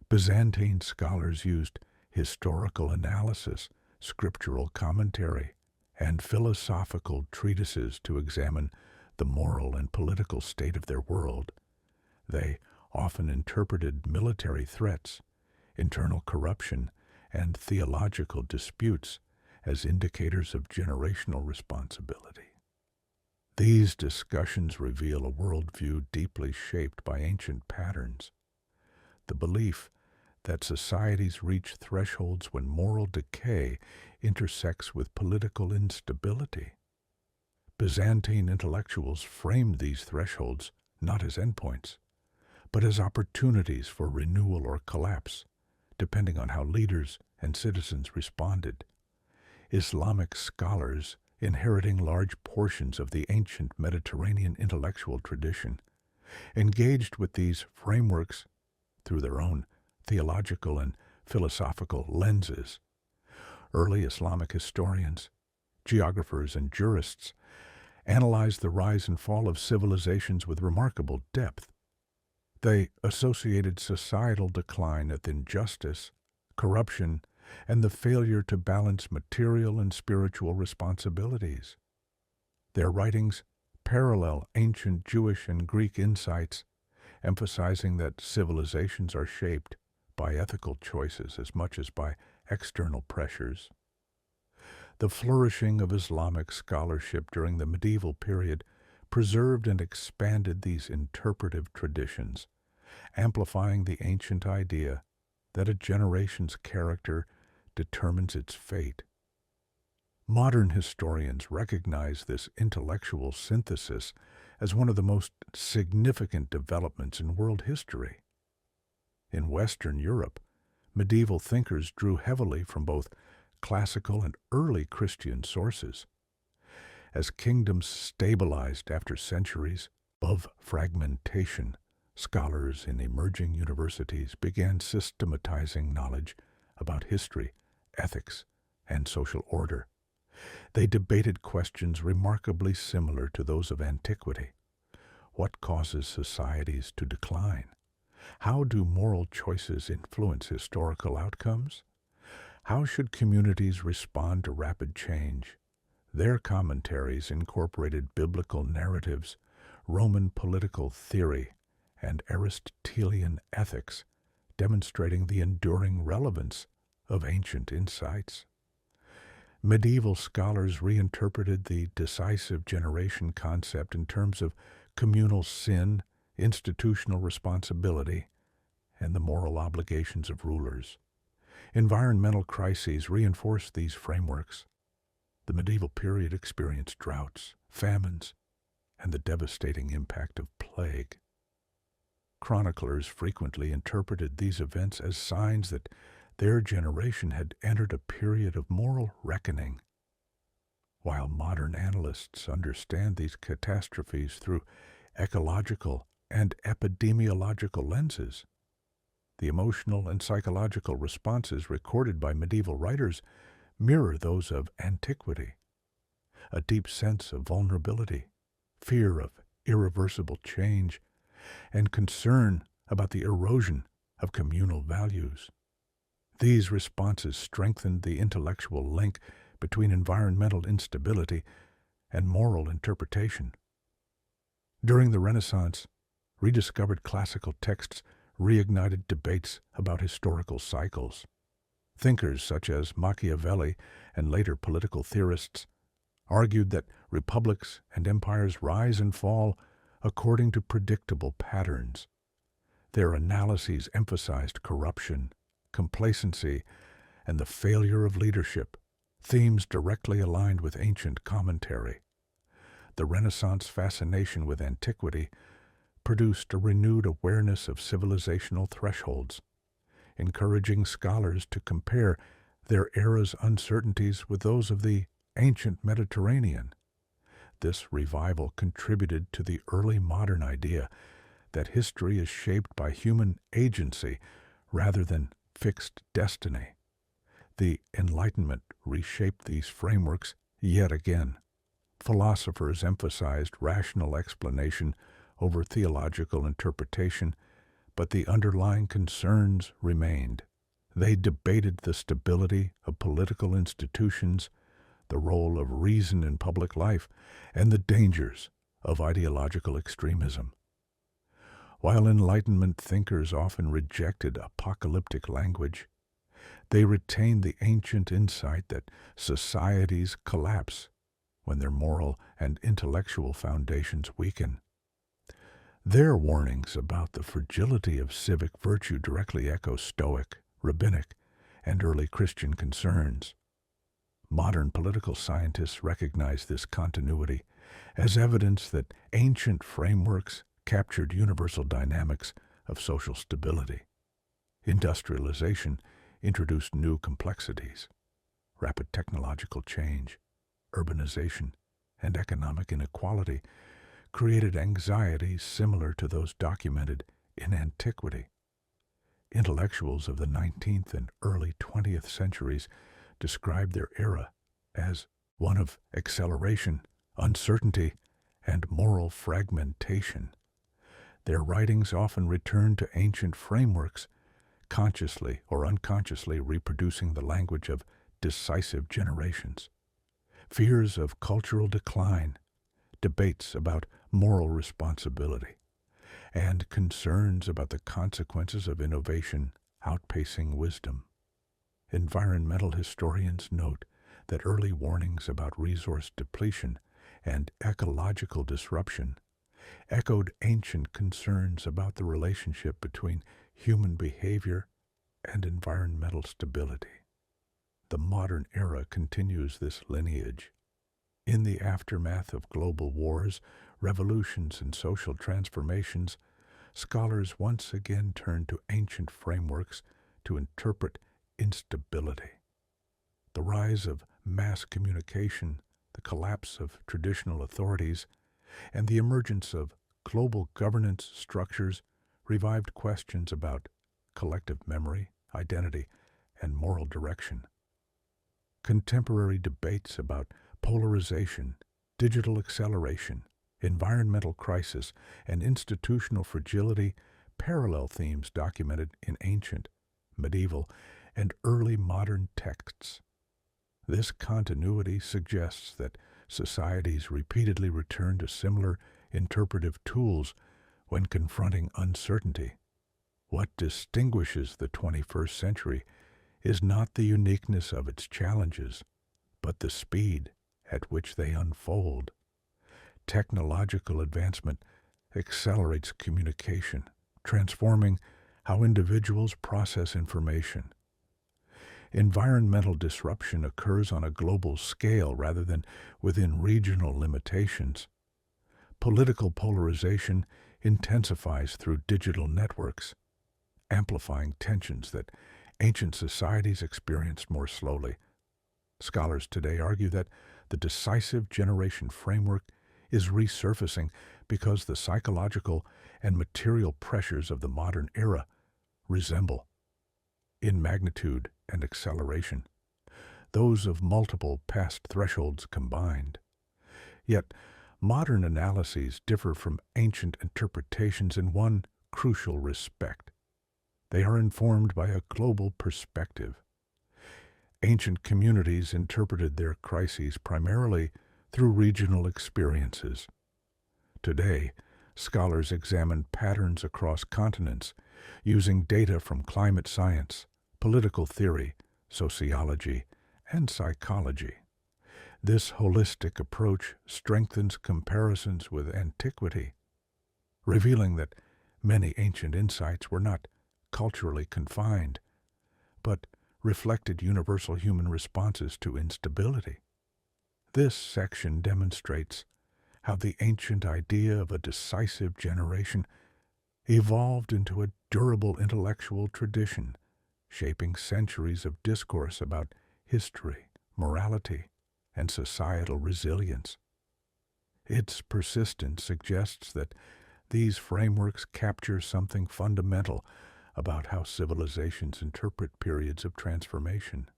Byzantine scholars used historical analysis, scriptural commentary, and philosophical treatises to examine the moral and political state of their world. They often interpreted military threats, internal corruption, and theological disputes as indicators of generational responsibility. These discussions reveal a worldview deeply shaped by ancient patterns. The belief that societies reach thresholds when moral decay intersects with political instability. Byzantine intellectuals framed these thresholds not as endpoints, but as opportunities for renewal or collapse, depending on how leaders and citizens responded. Islamic scholars, inheriting large portions of the ancient Mediterranean intellectual tradition, engaged with these frameworks through their own theological and philosophical lenses. Early Islamic historians, geographers, and jurists analyzed the rise and fall of civilizations with remarkable depth. They associated societal decline with injustice, corruption, and the failure to balance material and spiritual responsibilities. Their writings parallel ancient Jewish and Greek insights, emphasizing that civilizations are shaped by ethical choices as much as by external pressures. The flourishing of Islamic scholarship during the medieval period preserved and expanded these interpretive traditions, amplifying the ancient idea that a generation's character determines its fate. Modern historians recognize this intellectual synthesis as one of the most significant developments in world history. In Western Europe, medieval thinkers drew heavily from both classical and early Christian sources. As kingdoms stabilized after centuries of fragmentation, scholars in emerging universities began systematizing knowledge about history, ethics, and social order. They debated questions remarkably similar to those of antiquity. What causes societies to decline? How do moral choices influence historical outcomes? How should communities respond to rapid change? Their commentaries incorporated biblical narratives, Roman political theory, and Aristotelian ethics, demonstrating the enduring relevance of ancient insights. Medieval scholars reinterpreted the decisive generation concept in terms of communal sin, institutional responsibility, and the moral obligations of rulers. Environmental crises reinforced these frameworks. The medieval period experienced droughts, famines, and the devastating impact of plague. Chroniclers frequently interpreted these events as signs that their generation had entered a period of moral reckoning. While modern analysts understand these catastrophes through ecological and epidemiological lenses, the emotional and psychological responses recorded by medieval writers mirror those of antiquity. A deep sense of vulnerability, fear of irreversible change, and concern about the erosion of communal values. These responses strengthened the intellectual link between environmental instability and moral interpretation. During the Renaissance, rediscovered classical texts reignited debates about historical cycles. Thinkers such as Machiavelli and later political theorists argued that republics and empires rise and fall according to predictable patterns. Their analyses emphasized corruption, complacency, and the failure of leadership, themes directly aligned with ancient commentary. The Renaissance fascination with antiquity produced a renewed awareness of civilizational thresholds, encouraging scholars to compare their era's uncertainties with those of the ancient Mediterranean. This revival contributed to the early modern idea that history is shaped by human agency rather than fixed destiny. The Enlightenment reshaped these frameworks yet again. Philosophers emphasized rational explanation over theological interpretation, but the underlying concerns remained. They debated the stability of political institutions, the role of reason in public life, and the dangers of ideological extremism. While Enlightenment thinkers often rejected apocalyptic language, they retained the ancient insight that societies collapse when their moral and intellectual foundations weaken. Their warnings about the fragility of civic virtue directly echo Stoic, Rabbinic, and early Christian concerns. Modern political scientists recognize this continuity as evidence that ancient frameworks captured universal dynamics of social stability. Industrialization introduced new complexities. Rapid technological change, urbanization, and economic inequality created anxieties similar to those documented in antiquity. Intellectuals of the 19th and early 20th centuries described their era as one of acceleration, uncertainty, and moral fragmentation. Their writings often returned to ancient frameworks, consciously or unconsciously reproducing the language of decisive generations. Fears of cultural decline, debates about moral responsibility, and concerns about the consequences of innovation outpacing wisdom. Environmental historians note that early warnings about resource depletion and ecological disruption echoed ancient concerns about the relationship between human behavior and environmental stability. The modern era continues this lineage. In the aftermath of global wars, revolutions, and social transformations, scholars once again turn to ancient frameworks to interpret instability. The rise of mass communication, the collapse of traditional authorities, and the emergence of global governance structures revived questions about collective memory, identity, and moral direction. Contemporary debates about polarization, digital acceleration, environmental crisis, and institutional fragility parallel themes documented in ancient, medieval, and early modern texts. This continuity suggests that societies repeatedly return to similar interpretive tools when confronting uncertainty. What distinguishes the 21st century is not the uniqueness of its challenges, but the speed at which they unfold. Technological advancement accelerates communication, transforming how individuals process information. Environmental disruption occurs on a global scale rather than within regional limitations. Political polarization intensifies through digital networks, amplifying tensions that ancient societies experienced more slowly. Scholars today argue that the decisive generation framework is resurfacing because the psychological and material pressures of the modern era resemble, in magnitude and acceleration, those of multiple past thresholds combined. Yet, modern analyses differ from ancient interpretations in one crucial respect. They are informed by a global perspective. Ancient communities interpreted their crises primarily through regional experiences. Today, scholars examine patterns across continents using data from climate science, political theory, sociology, and psychology. This holistic approach strengthens comparisons with antiquity, revealing that many ancient insights were not culturally confined, but reflected universal human responses to instability. This section demonstrates how the ancient idea of a decisive generation evolved into a durable intellectual tradition, shaping centuries of discourse about history, morality, and societal resilience. Its persistence suggests that these frameworks capture something fundamental about how civilizations interpret periods of transformation.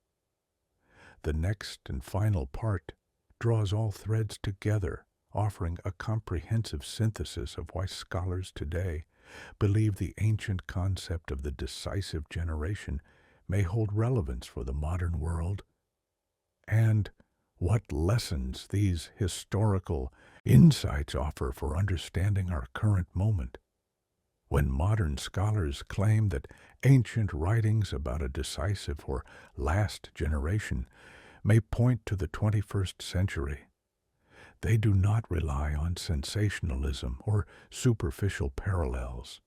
The next and final part draws all threads together, offering a comprehensive synthesis of why scholars today believe the ancient concept of the decisive generation may hold relevance for the modern world, and what lessons these historical insights offer for understanding our current moment. When modern scholars claim that ancient writings about a decisive or last generation may point to the 21st century, they do not rely on sensationalism or superficial parallels.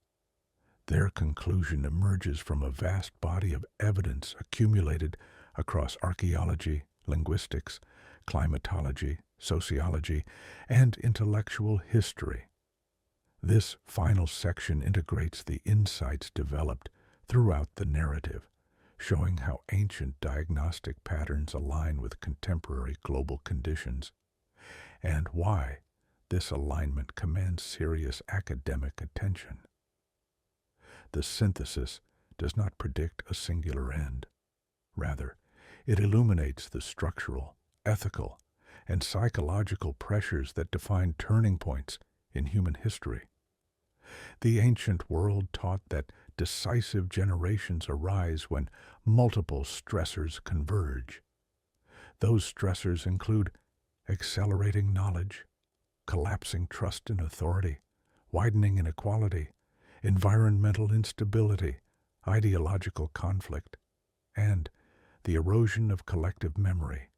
Their conclusion emerges from a vast body of evidence accumulated across archaeology, linguistics, climatology, sociology, and intellectual history. This final section integrates the insights developed throughout the narrative, showing how ancient diagnostic patterns align with contemporary global conditions, and why this alignment commands serious academic attention. The synthesis does not predict a singular end. Rather, it illuminates the structural, ethical, and psychological pressures that define turning points in human history. The ancient world taught that decisive generations arise when multiple stressors converge. Those stressors include accelerating knowledge, collapsing trust in authority, widening inequality, environmental instability, ideological conflict, and the erosion of collective memory.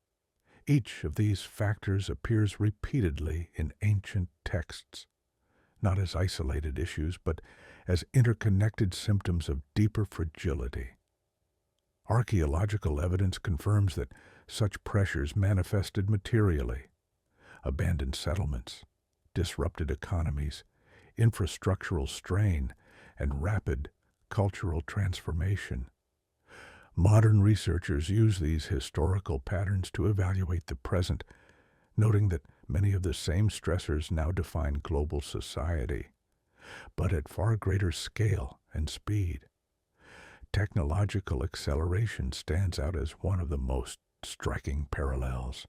Each of these factors appears repeatedly in ancient texts, not as isolated issues, but as interconnected symptoms of deeper fragility. Archaeological evidence confirms that such pressures manifested materially: abandoned settlements, disrupted economies, infrastructural strain, and rapid cultural transformation. Modern researchers use these historical patterns to evaluate the present, noting that many of the same stressors now define global society, but at far greater scale and speed. Technological acceleration stands out as one of the most striking parallels.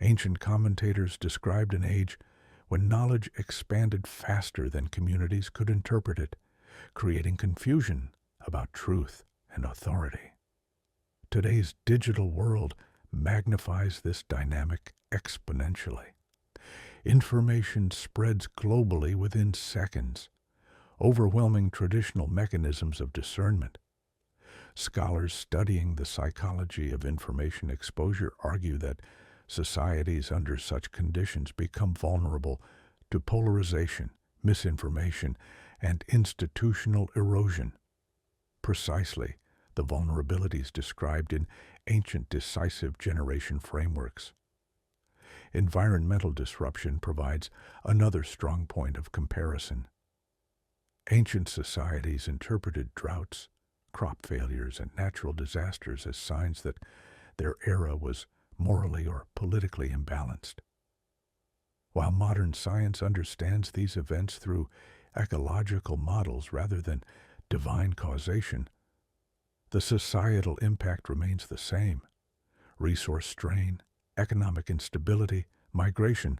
Ancient commentators described an age when knowledge expanded faster than communities could interpret it, creating confusion about truth and authority. Today's digital world magnifies this dynamic exponentially. Information spreads globally within seconds, overwhelming traditional mechanisms of discernment. Scholars studying the psychology of information exposure argue that societies under such conditions become vulnerable to polarization, misinformation, and institutional erosion. Precisely the vulnerabilities described in ancient decisive generation frameworks. Environmental disruption provides another strong point of comparison. Ancient societies interpreted droughts, crop failures, and natural disasters as signs that their era was morally or politically imbalanced. While modern science understands these events through ecological models rather than divine causation, the societal impact remains the same: resource strain, economic instability, migration,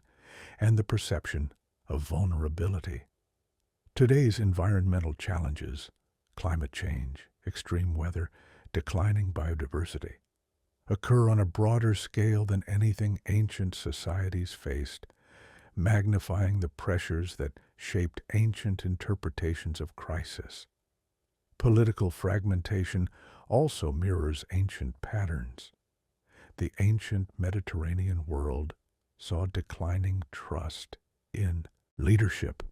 and the perception of vulnerability. Today's environmental challenges, climate change, extreme weather, declining biodiversity, occur on a broader scale than anything ancient societies faced, magnifying the pressures that shaped ancient interpretations of crisis. Political fragmentation also mirrors ancient patterns. The ancient Mediterranean world saw declining trust in leadership,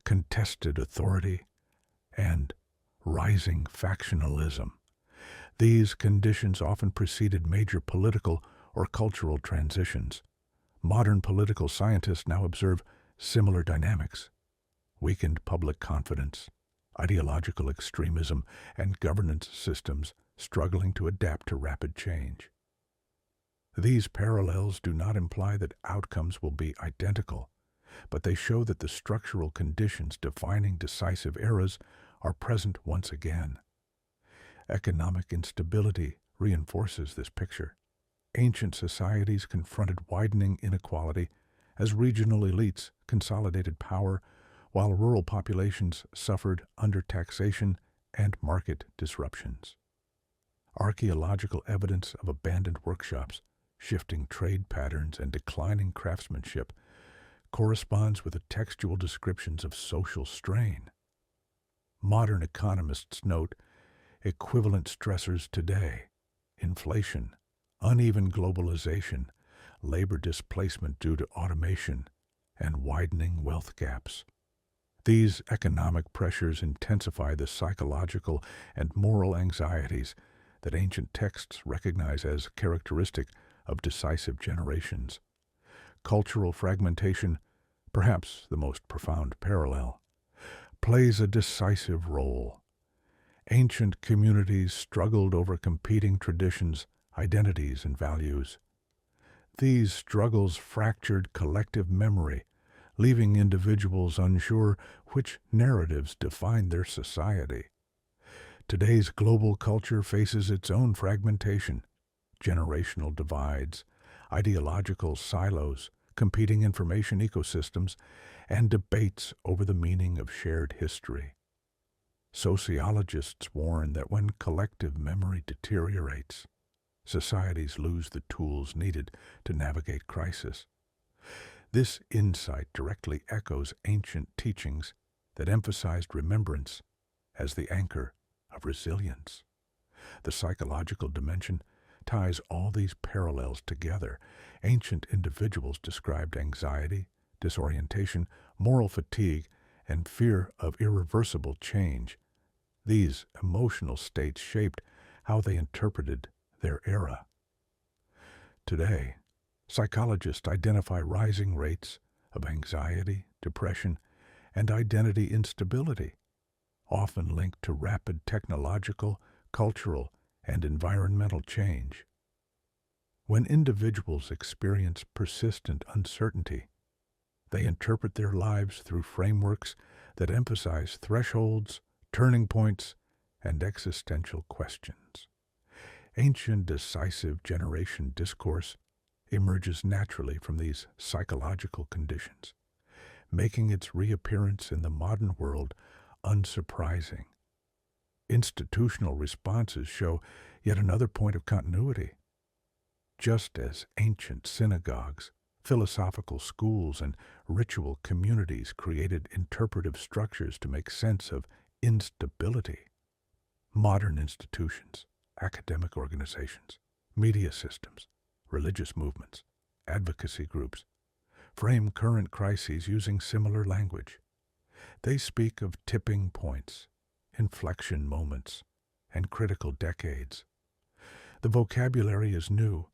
contested authority, and rising factionalism. These conditions often preceded major political or cultural transitions. Modern political scientists now observe similar dynamics: weakened public confidence, ideological extremism, and governance systems struggling to adapt to rapid change. These parallels do not imply that outcomes will be identical, but they show that the structural conditions defining decisive eras are present once again. Economic instability reinforces this picture. Ancient societies confronted widening inequality as regional elites consolidated power, while rural populations suffered under taxation and market disruptions. Archaeological evidence of abandoned workshops, shifting trade patterns, and declining craftsmanship corresponds with the textual descriptions of social strain. Modern economists note equivalent stressors today: inflation, uneven globalization, labor displacement due to automation, and widening wealth gaps. These economic pressures intensify the psychological and moral anxieties that ancient texts recognize as characteristic of decisive generations. Cultural fragmentation, perhaps the most profound parallel, plays a decisive role. Ancient communities struggled over competing traditions, identities, and values. These struggles fractured collective memory, leaving individuals unsure which narratives defined their society. Today's global culture faces its own fragmentation: generational divides, ideological silos, competing information ecosystems, and debates over the meaning of shared history. Sociologists warn that when collective memory deteriorates, societies lose the tools needed to navigate crisis. This insight directly echoes ancient teachings that emphasized remembrance as the anchor of resilience. The psychological dimension ties all these parallels together. Ancient individuals described anxiety, disorientation, moral fatigue, and fear of irreversible change. These emotional states shaped how they interpreted their era. Today, psychologists identify rising rates of anxiety, depression, and identity instability, often linked to rapid technological, cultural, and environmental change. When individuals experience persistent uncertainty, they interpret their lives through frameworks that emphasize thresholds, turning points, and existential questions. Ancient decisive generation discourse emerges naturally from these psychological conditions, making its reappearance in the modern world unsurprising. Institutional responses show yet another point of continuity. Just as ancient synagogues, philosophical schools, and ritual communities created interpretive structures to make sense of instability, modern institutions, academic organizations, media systems, religious movements, advocacy groups frame current crises using similar language. They speak of tipping points, inflection moments, and critical decades. The vocabulary is new,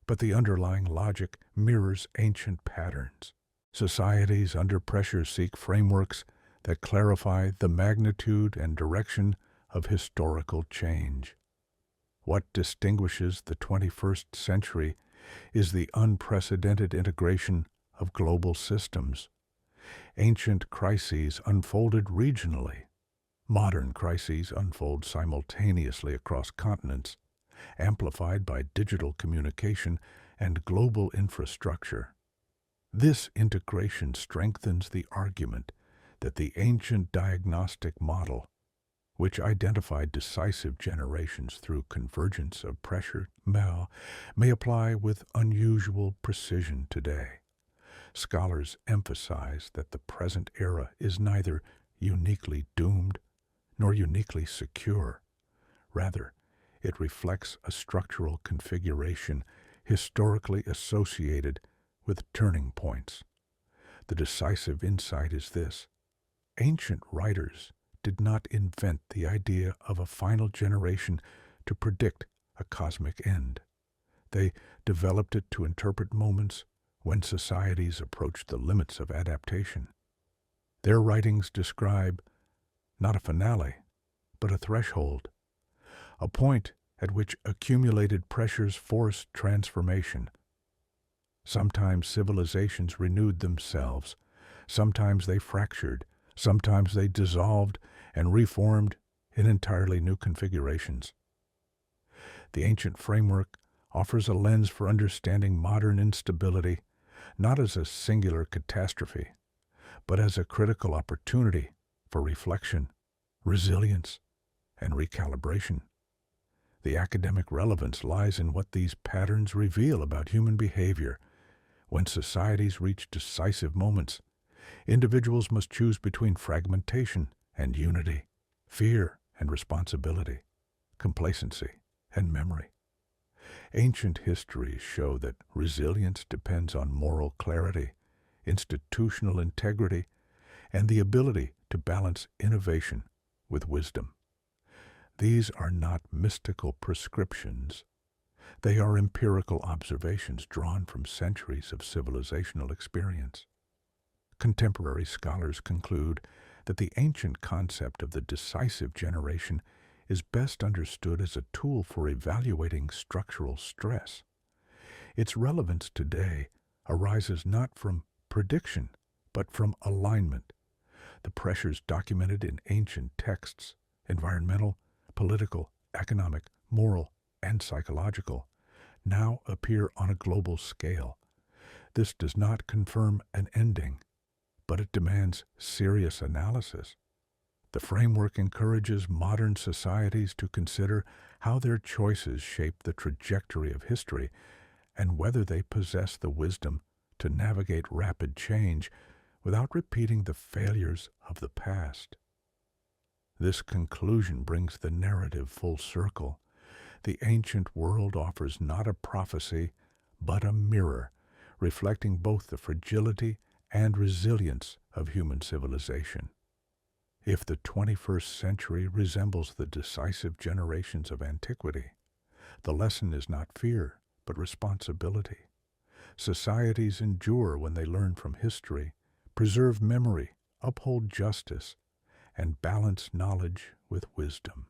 but the underlying logic mirrors ancient patterns. Societies under pressure seek frameworks that clarify the magnitude and direction of historical change. What distinguishes the 21st century is the unprecedented integration of global systems. Ancient crises unfolded regionally. Modern crises unfold simultaneously across continents, amplified by digital communication and global infrastructure. This integration strengthens the argument that the ancient diagnostic model, which identified decisive generations through convergence of pressure, may apply with unusual precision today. Scholars emphasize that the present era is neither uniquely doomed nor uniquely secure. Rather, It reflects a structural configuration historically associated with turning points. The decisive insight is this: ancient writers did not invent the idea of a final generation to predict a cosmic end. They developed it to interpret moments when societies approached the limits of adaptation. Their writings describe not a finale, but a threshold, a point at which accumulated pressures forced transformation. Sometimes civilizations renewed themselves, sometimes they fractured, sometimes they dissolved and reformed in entirely new configurations. The ancient framework offers a lens for understanding modern instability, not as a singular catastrophe, but as a critical opportunity for reflection, resilience, and recalibration. The academic relevance lies in what these patterns reveal about human behavior. When societies reach decisive moments, individuals must choose between fragmentation and unity, fear and responsibility, complacency and memory. Ancient histories show that resilience depends on moral clarity, institutional integrity, and the ability to balance innovation with wisdom. These are not mystical prescriptions. They are empirical observations drawn from centuries of civilizational experience. Contemporary scholars conclude that the ancient concept of the decisive generation is best understood as a tool for evaluating structural stress. Its relevance today arises not from prediction, but from alignment. The pressures documented in ancient texts, environmental, political, economic, moral, and psychological, now appear on a global scale. This does not confirm an ending, but it demands serious analysis. The framework encourages modern societies to consider how their choices shape the trajectory of history and whether they possess the wisdom to navigate rapid change without repeating the failures of the past. This conclusion brings the narrative full circle. The ancient world offers not a prophecy, but a mirror, reflecting both the fragility and resilience of human civilization. If the 21st century resembles the decisive generations of antiquity, the lesson is not fear, but responsibility. Societies endure when they learn from history, preserve memory, uphold justice, and balance knowledge with wisdom.